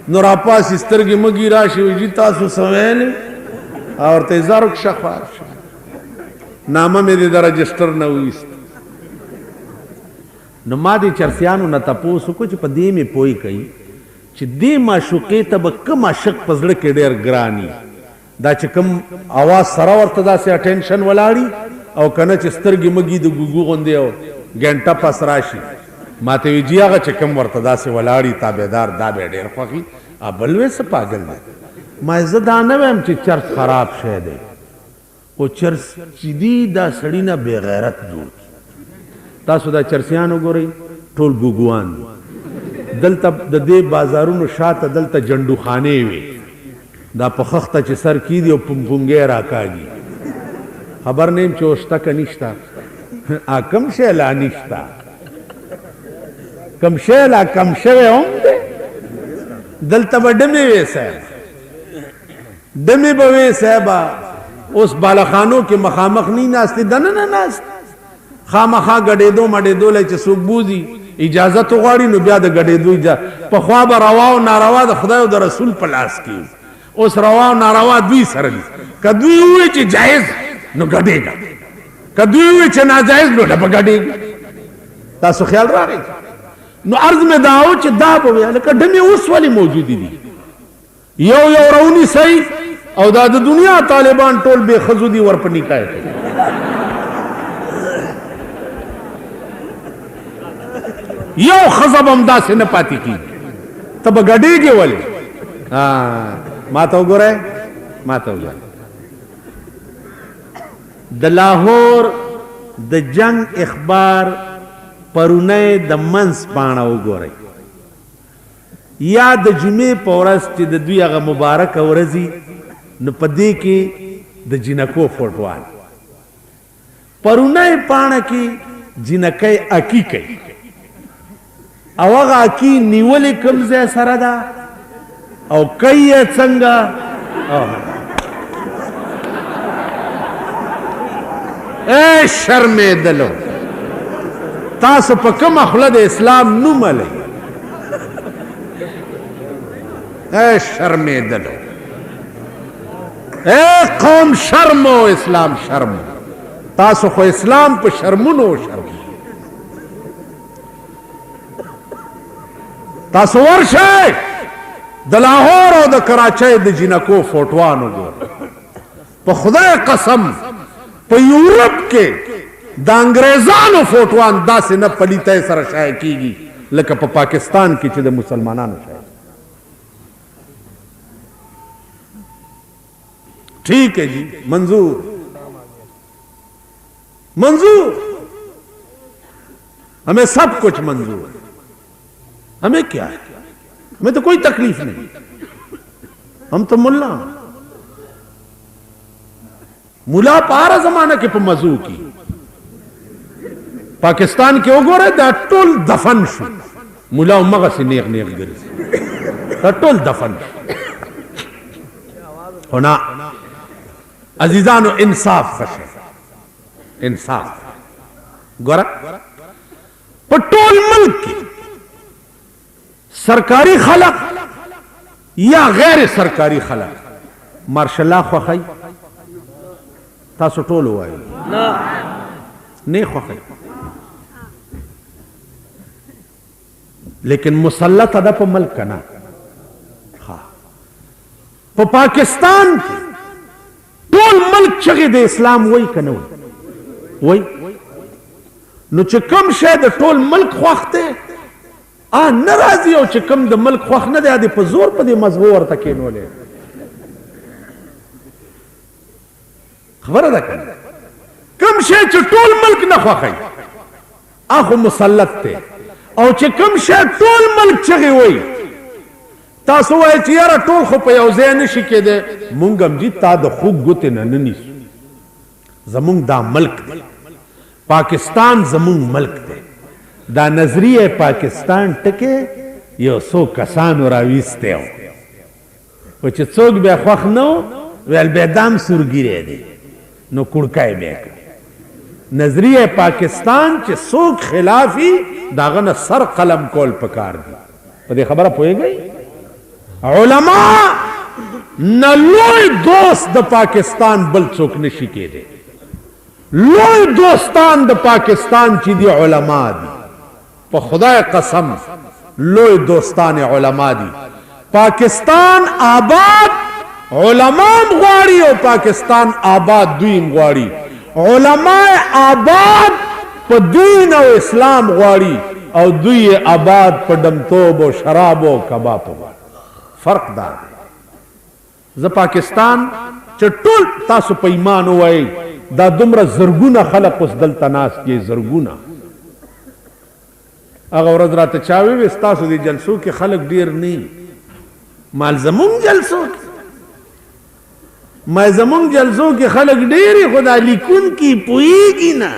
نو را پاس سترګې مګي راشي وي تاسو سویل اور ته زارک شخوار نامه مې د رجستر نه وېست نو ما دې چرسیانو نه تاسو کو چې په دې مې پوي کوي چې دې معشوقې ته به کوم عاشق په زړه کې ډېر ګراني دا چې کوم اواز سره ورته داسې اټینشن ولاړي او کنه چې سترګې مګي د ګوګو غوندې او ګنټه پس راشي ما ته وی جی هغه چې کوم ورته داسې ولاړي تابعدار دا به ډېر خوښي بل وې څه پاگل دی ما زه دا نه وایم چې چرس خراب شی دی خو چرس چې دی دا سړي نه بې غیرت جوړ تاسو دا چرسیان وګورئ ټول ګوګوان دلته د دې بازارونو شاته دلته جنډوخانې وي دا په خخته چې سر کیدي او پمپونګې راکاږي خبر نیم چې اوشته که نشته کم شی لا نشته کم شی لا کم شوی هم دی دلته به ډمې وې صاحب ډمې به وې صاحبه اوس بالخانو کې مخامخ نه ناستې دننه ناست خامخا ګډېدو مډېدو لی چې څوک بوځي اجازت وغواړي نو بیا د ګډېدو پخوا به روا او ناروا د خدای او د رسول په لاس کې اوس روا او ناروا دوی سره دي که دوی ووایي چې جایز نو ګډېږه که دوی ووایي چې ناجایز نو ډبه ګډېږه تاسو خیال راغی نو عرض مې دا و چې دا به وي لکه ډمې اوس ولې موجودې دي یو یو رونی صحیح او دا د دنیا طالبان ټول بې ښځو دي ور په نکاح کوي یو ښځه به هم داسې نه پاتې کېږي ته به ګډېږې ولې ما ته وګورئ ما ته وګورئ د لاهور د جنگ اخبار پرونی د منځ پاڼه وګورئ یا د جمعې په ورځ چې د دوی هغه مبارکه ورځي نو په دې کې د جنکو فوټوال پرونی پاڼه کې جنکۍ اکی کوي او هغه اکی نیولې کوم ځای سره ده او کوي څنګه اے شرمېدلو تاسو په کومه خوله د اسلام نوم لئ اے شرمېدلو اے قوم شرمو اسلام شرم تاسو خو اسلام په شرمونو شرم تاسو ورشئ د لاهور او د کراچۍ د جنکو فوټوان وګورئ په خدای قسم په یورپ کې د انګریزانو فوټوان داسې نه پلیتۍ سره شایع کیږي لکه په پاکستان کې چې د مسلمانانو شایع ٹھیک ہے جی منظور منظور ہمیں سب کچھ منظور ہے ہمیں کیا ہے ہمیں تو کوئی تکلیف نہیں ہم تو ملا ملا پارا زمانہ کے پا مزو کی پاکستان کے اوگورے دا ټول دفن شو ملا امغا سے نیغ نیغ گرز دا ټول دفن شو ہونا عزیزانو انصاف خشه انصاف گورا پا ټول ملک کی سرکاری خلق یا غیر سرکاری خلق مارشاء اللہ خوخی تاسو ټول وایي نه خوخی لیکن مسلط ده په ملک نه په پاکستان کې ټول ملک چغې د اسلام وای کنه وای نو چې کوم شی د ټول ملک خوښ دی ناراضي او چې کوم د ملک خوښ نه دی په زور په دې مذهب ورته کېنولې خبره ده کنه کوم شی چې ټول ملک نه خوښي اخو مسلط دی او چې کوم شی ټول ملک چغې وای تاسو وای چې یاره ټول خو په یو ځای نشي کېدی مونږ هم جي تا د خوږ ګوتې نه نه نیسو زمونږ دا ملک دی پاکستان زمونږ ملک دی دا نظریه پاکستان ټکې یو څو کسانو راویستی و خو چې څوک بیا خوښ نه و ویل بیا دام سورګیری دی نو کوړکی بیا کړ نظریه پاکستان چې څوک خلافي د هغه نه سر قلم کول پکار دي په دې خبره پوهېږئ علماء نه لوی دوست د پاکستان بل څوک نشي کېدی لوی دوستان د پاکستان چې دي علما دي په خدای قسم لوی دوستان علما دي پاکستان آباد علما غواړي او پاکستان آباد دوی غواړي علما آباد په دین او اسلام غواړي او دوی آباد په دمتوب او شراب او کباب فرق دا زه پاکستان چې ټول تاسو په ایمان وای دا دومره زرګونه خلق اوس دلته ناست دي زرګونه هغه ورځ راته چا وویل ستاسو دې جلسو کې خلق ډیر نه مال زمونږ جلسو کې ما زمونږ جلسو کې خلق ډیرې خو دا لیکونکي پوهېږي نه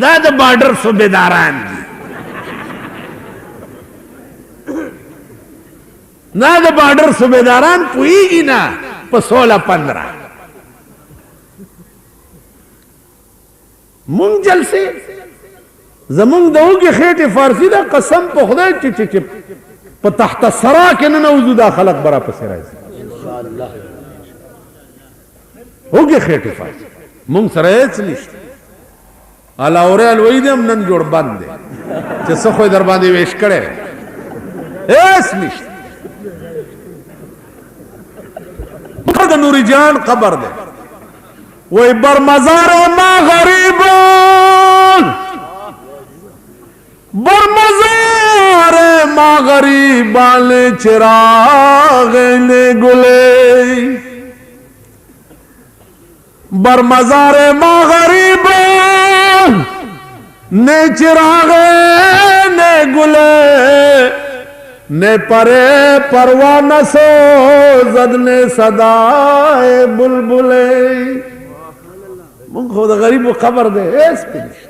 دا د بارډر صوبېداران دي دا د بارډر صوبېداران پوهېږي نه په 16-15 مونږ جلسې زمونږ د اوږې خېټې فارسي ده قسم په خدای چې په تحت سرا کې ننوځو دا خلق به راپسې راځي اوږې خېټې فارسي مونږ سره هېڅ نشته علاوره الوی دی هم نن جوړ بند دی چې څه خو یې در باندې ویش کړی هېڅ نشته د نوری جان قبر دے وی بر مزار ما غریبان بر مزار ما غریبان چراغ نے گلے بر مزار ما غریبان نے چراغ نے گلے نے پرے پروانہ سو زد نے صدائے بلبلے من خود غریب و خبر دے ایس پنش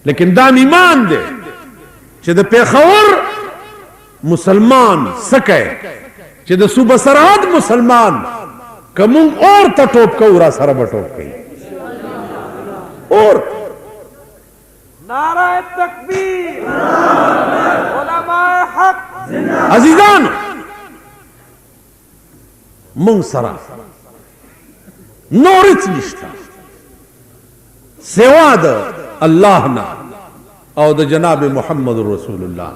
لیکن دام ایمان دے چھ دا پیخور مسلمان سکے چې د صوبه سرحد مسلمان کمون اور ته ټوپ کو را سره به ټوپ کوي اور نعرہ تکبیر علماء حق عزیزان مونږ سره نور هیڅ نشته سوا د الله نه او د جناب محمد رسول الله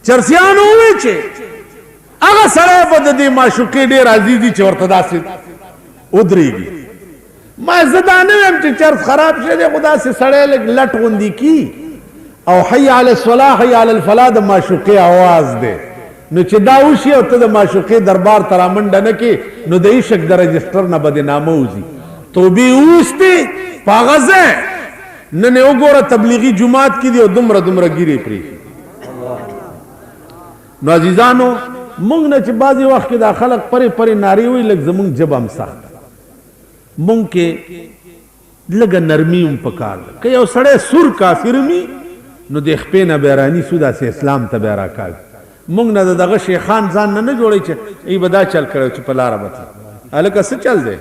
چرسیانو وی چې هغه سره په د دې معشوقې ډېر عزیزي چې ورته داسې ودرېږي ما زه دا نه ویم چې چرس خراب شوی دی خو داسې سړی لږ لټ غوندې کي او حی علی الصلاح حی علی الفلاح د معشوقې آواز دی نو چې دا وشي او ته د معشوقې دربار ته رامنډه نه کړې نو د عشق د رجسټر نه به دې نامه وځي توبې وویستې په هغه ځای نن یې وګوره تبلیغي جومات کې دي او دومره دومره ګیرې پرېښي نو عزیزانو مونږ نه چې بعضې وخت کې دا خلک پرې پرې نارې وایي لږ زمونږ ژبه هم سخته مونږ کې لږه نرمي هم پکار ده که یو سړی سور کافر وي نو د خپې نه بیا رانیسو داسې اسلام ته بیا راکاږي مونږ نه د دغه شیخان ځان نه جوړوي چې ای به دا چل کړی چې په لاره به تلي هلکه څه چل دی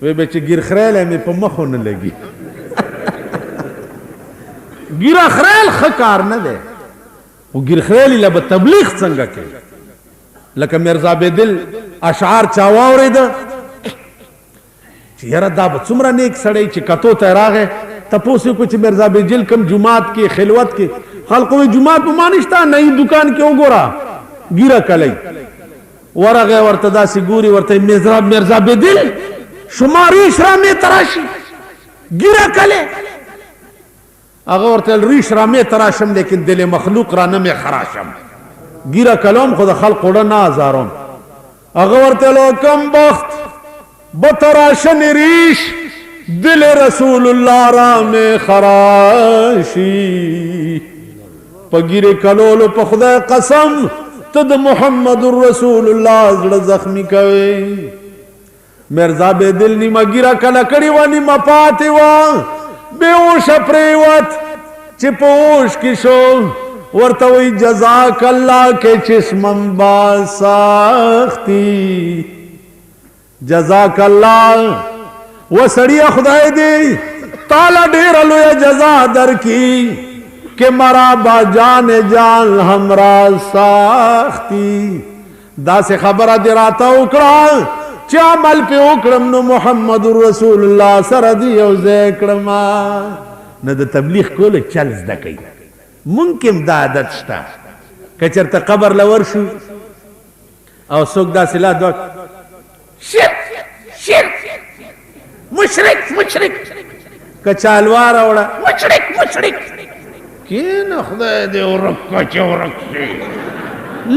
وی به چې ګیر خریلی مې په مخو نه لګي ګیره خریل ښه کار نه دی خو ګیر خریلي له به تبلیغ څنګه کوي لکه مرزا بیدل اشعار چا واورېده چې یاره دا به څومره نیک سړی چې کتو ته راغی تپوس یې وکړو چې مرزا بیدل کوم جومات کې خلوت کې خلقو وی جومات په ما نشته نئی دکان کې وګوره ګیره کلی ورغی ورته داسې ګوري ورته مرزا بیدل شما ریش رامې تراشي ګیره کلی هغه ورته ریش رامې تراشم لیکن دل مخلوق را نه مې خراشم ګیره کلوم خو د خلق وړه نه ازارم هغه ورته لو کم بخت بتراشن ریش دل رسول الله را مې خراشي په ګیره کلولو په خدای قسم ته د محمد رسول الله زړه زخمی کوي مرزا بیدل نیمه ګیره کله کړې وه نیمه پاتې وه بې اوشه پرېوت چې په اوش کې شو ورته وی جزاک الله کے چشمم با ساختی جزاک الله و سړی خدای دی تعالی ډیر لوی جزا درکې کہ مرا با جان جان हमरा ساختی دا سے خبره دی راته وکړه چې عمل په وکړم نو محمد رسول الله سره دی یو ځای کړم نه د تبلیغ کول چل زده کوي ممکن دا عادت شته که چېرته قبر له ورشو او څوک داسې لا دوه شرک شرک مشرک مشرک که چالوا راوړه مشرک مشرک کینه خدای دې ورک که چې ورک شي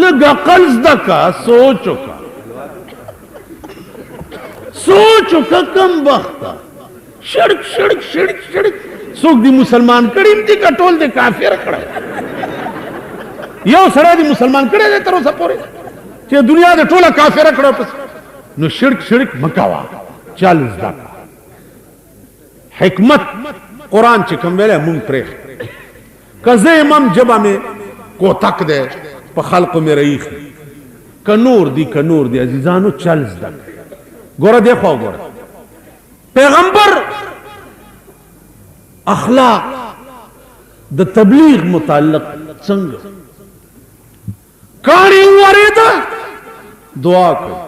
لږ عقل زده که سوچ وکړه سوچ وکړه کم بخته شرک شرک شرک شرک څوک دی مسلمان کړي دي که ټول دی کافر کړی یو سړی دی مسلمان کړی دی تر اوسه پورې چې دنیا د ټوله کافره کړه پس نو شرک شرک مه کوه چل زده کړه حکمت قرآن چې کوم ویلی مونږ پرېښ که زه امام ژبه مې کوتک دی په خلقو مې رئیخ دی که نور دی که نور دی عزیزانو چل زده کړه ګوره دی خوا ګوره پیغمبر اخلاق د تبلیغ متعلق څنګه کاڼي وورېده دعا کوي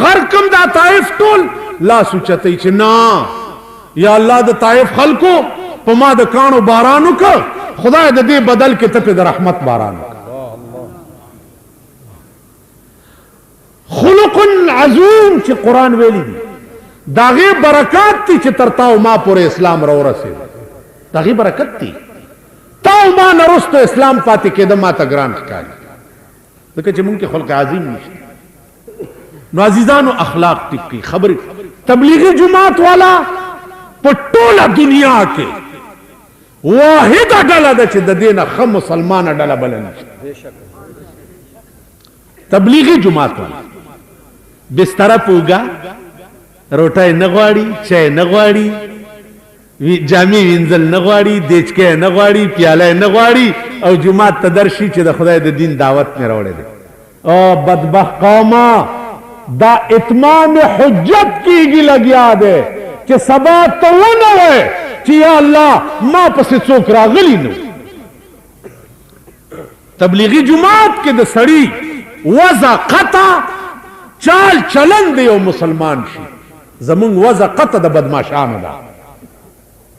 غر کم دا طائف ټول لاس اوچتوي چې نه یا الله د طائف خلکو په ما د کاڼو باران وکړه خدای د دې بدل کې ته پې د رحمت باران وکړه خلق عظیم چې قرآن ویلی دي د هغې برکات دي چې تر تا او ما پورې اسلام راورسېد د هغې برکت دي تا او ما نه وروسته اسلام پاتې کېده ما ته ګران ښکاري ځکه چې مونږ کې خلق عظیم نشته نو عزیزانو اخلاق ټیک کړي خبرې تبلیغي جماعت والا په ټوله دنیا کې واحده ډله ده چې د دې نه ښه مسلمانه ډله بله نشته تبلیغي جماعت والا بستره پوګه روټۍ نه غواړي چای نه غواړي جامع وینځل نه غواړي، دیچکه نه غواړي، پیاله نه غواړي او جمعات ته درشي چې د خدای د دین دعوت نه راوړی دی. او بدبخت قوما دا اتمام حجت کیږي لګیا دی چې سبا ته ونه وای چې یا الله ما پسې څوک راغلی نو. تبلیغی جماعت کې د سړی وضع قطع چال چلن دی یو مسلمان شي، زمونږ وضع قطع د بدماشانو ده.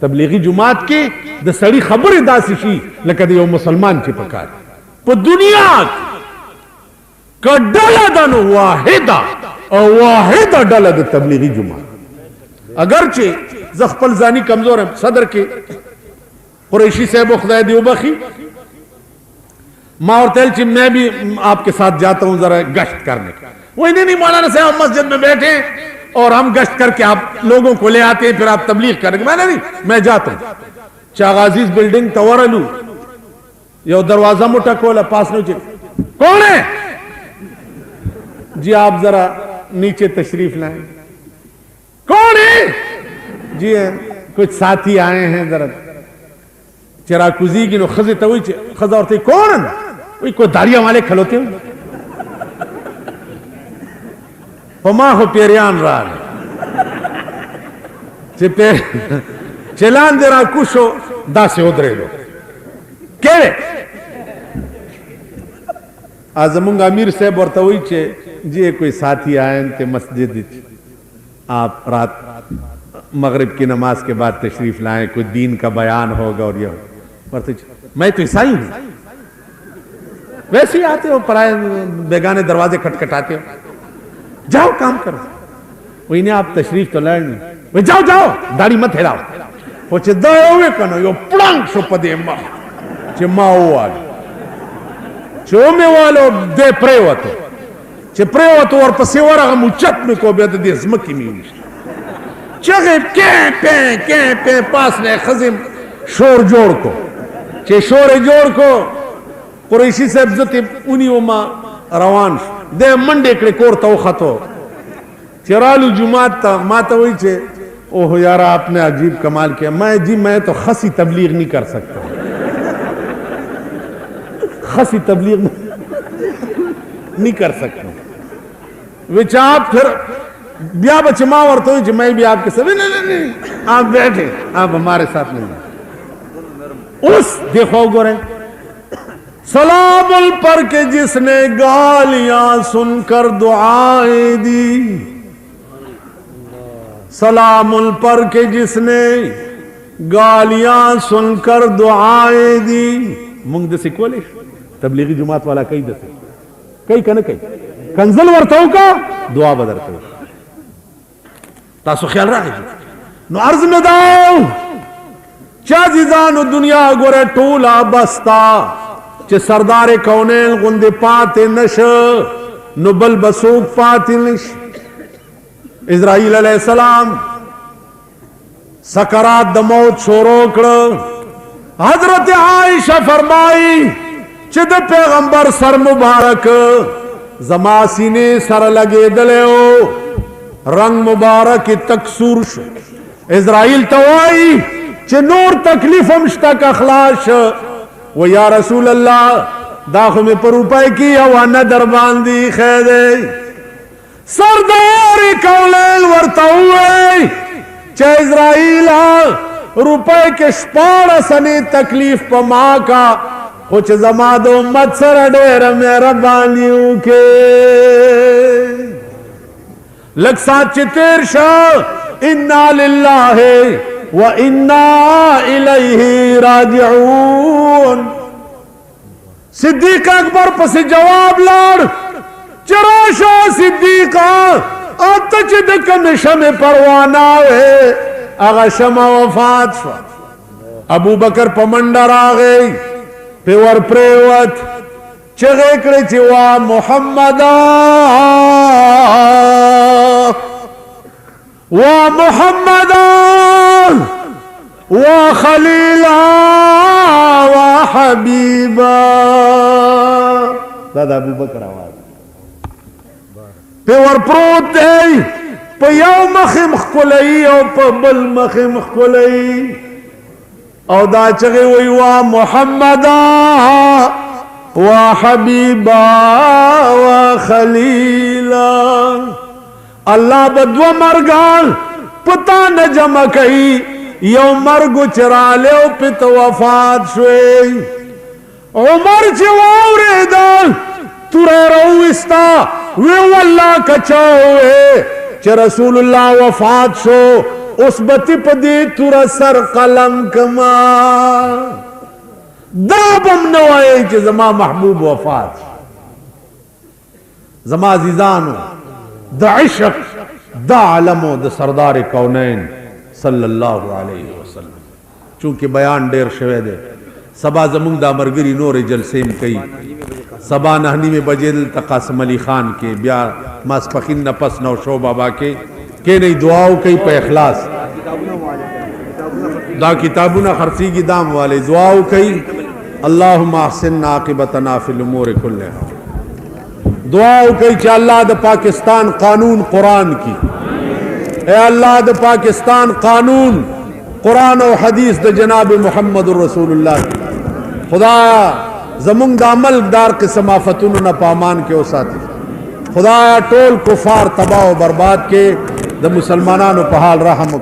تبلیغی جماعت کې د سړی خبرې داسې شي لکه د یو مسلمان چې پکار په دنیا کډله ده نو واحده او واحده ډله د تبلیغی جماعت. اگر چې زه خپل ځاني کمزور هم، صدر کې قریشی صاحب خدای دی وبخي، ما ورته چې میں بھی آپ کے ساتھ جاتا ہوں ذرا گشت کرنے. وہ نہیں مولانا صاحب مسجد میں بیٹھے اور ہم گشت کر کے آپ لوگوں کو لے آتے ہیں پھر آپ تبلیغ کریں گے. میں نہیں، میں جاتا ہوں. چاغ عزیز بلڈنگ تورلو یو دروازہ موٹا کھولا، پاس نو کون ہے جی آپ ذرا نیچے تشریف لائیں. کون ہے جی کچھ ساتھی آئے ہیں ذرا چراکوزی کی نو خزی تو خزا اور کون وہی کوئی داڑیاں والے کھلوتے ہوں پما ہو پیریان رہا چلان دے رہا کشو دا سے ادرے لو کہے آزمونگ امیر صاحب ورطا ہوئی چھے جی کوئی ساتھی آئیں تے مسجد آپ رات مغرب کی نماز کے بعد تشریف لائیں، کوئی دین کا بیان ہوگا اور یہ ورطا میں تو عیسائی ہوں. ویسے ہی آتے ہو پرائے بیگانے دروازے کھٹکھٹاتے ہو، جاؤ کام کرو. وہ انہیں آپ تشریف تو لائیں وہ جاؤ جاؤ داڑھی مت ہلاؤ. وہ چھے دا ہوئے کنو یو پڑنگ شو پدے ماں چھے ماں ہو آگے چھو میں والو دے پریواتو چھے پریواتو اور پسی ورغا مچت میں کو بیاد دے زمکی میں نشتا چھے کیں پیں پاس نے خزم شور جوڑ کو چھے شور جوڑ کو قریشی صاحب زتی انہی وما روان دے منڈے کڑے کورتا خطو چرالو جماعت تا ماتا ہوئی چھے اوہ یارا آپ نے عجیب کمال کیا. میں تو خسی تبلیغ نہیں کر سکتا، خسی تبلیغ نہیں کر سکتا. وچ آپ پھر بیا بچے ماں ورطا ہوئی چھے میں بھی آپ کے ساتھ نہیں آپ بیٹھے، آپ ہمارے ساتھ نہیں. اس دیکھو گو رہے سلام پر کے جس نے گالیاں سن کر دعائیں دی، سلام پر کے جس نے گالیاں سن کر دعائیں دی. منگ دسی کولش تبلیغی جماعت والا کئی دسی کئی کنا کئی کنزل ورتاو کا دعا بدرتاو. تاسو خیال رہا ہے نو عرض میں داو چازیزانو دنیا گورے ٹولا بستا چه سردار کونین غند پاتے نش نو بل بسوک پاتے نش. اسرائیل علیہ السلام سکرات دا موت شروع کر. حضرت عائشہ فرمائی چه دا پیغمبر سر مبارک زما سینے سر لگے دلے ہو رنگ مبارک تکسور شو. اسرائیل توائی چه نور تکلیف ہمشتا کا اخلاش و یا رسول اللہ داخل میں پر اوپائے کی وانا دربان دی خیدے. سردار کولین ورطا ہوئے چہ اسرائیل روپے کے شپاڑ سنی تکلیف پا ماں کا کچھ زماد امت سر دیر میرا بانیوں کے لگ ساتھ چتیر شاہ انا للہ و انا الیہ راجعون. صدیق اکبر پس جواب لڑ چراشا صدیقہ آتا چی دکم شم پروانا ہے اگا شمع وفات شو. ابو بکر پمندر آگئی پیور پریوت چگے کڑی چی وا محمدہ وا محمدہ وا خلیلہ وا حبیبہ. دادا ابو بکر آواز پیور پروت دے په یو مخم خکلئی او په بل مخم خکلئی او دا چغی وی وا محمدا وا حبیبا وا خلیلا اللہ بدو مرگان پتا نہ جمع کئی یو مرگو چرالیو پت وفات شوئی عمر چواوری دال تورے روستا وی واللہ کچاوے چه رسول اللہ وفات شو اس بتی پدی تورا سر قلم کما دابم نوائے چه زما محبوب وفات زما عزیزانو دا عشق دا علمو دا سردار کونین صلی اللہ علیہ وسلم چونکہ بیان دیر شوے دے سبا زمونگ دا مرگری نور جلسیم کئی سبا نہنی میں بجیل تقاسم علی خان کے بیا ماسپخین نپس نو شو بابا کے نہیں دعاو کئی پہ اخلاص دا کتابونا خرسی کی دام والے دعاو کئی اللہم احسن عاقبتنا فی الامور کلہا دعاو کئی چا اللہ دا پاکستان قانون قرآن کی اے اللہ دا پاکستان قانون قرآن و حدیث دا جناب محمد رسول اللہ کی خدا زمونگ دا ملک دار قسم آفتون نا پامان کے اوساتی خدا ٹول کفار تباہ و برباد کے دا مسلمانانو پہال رحم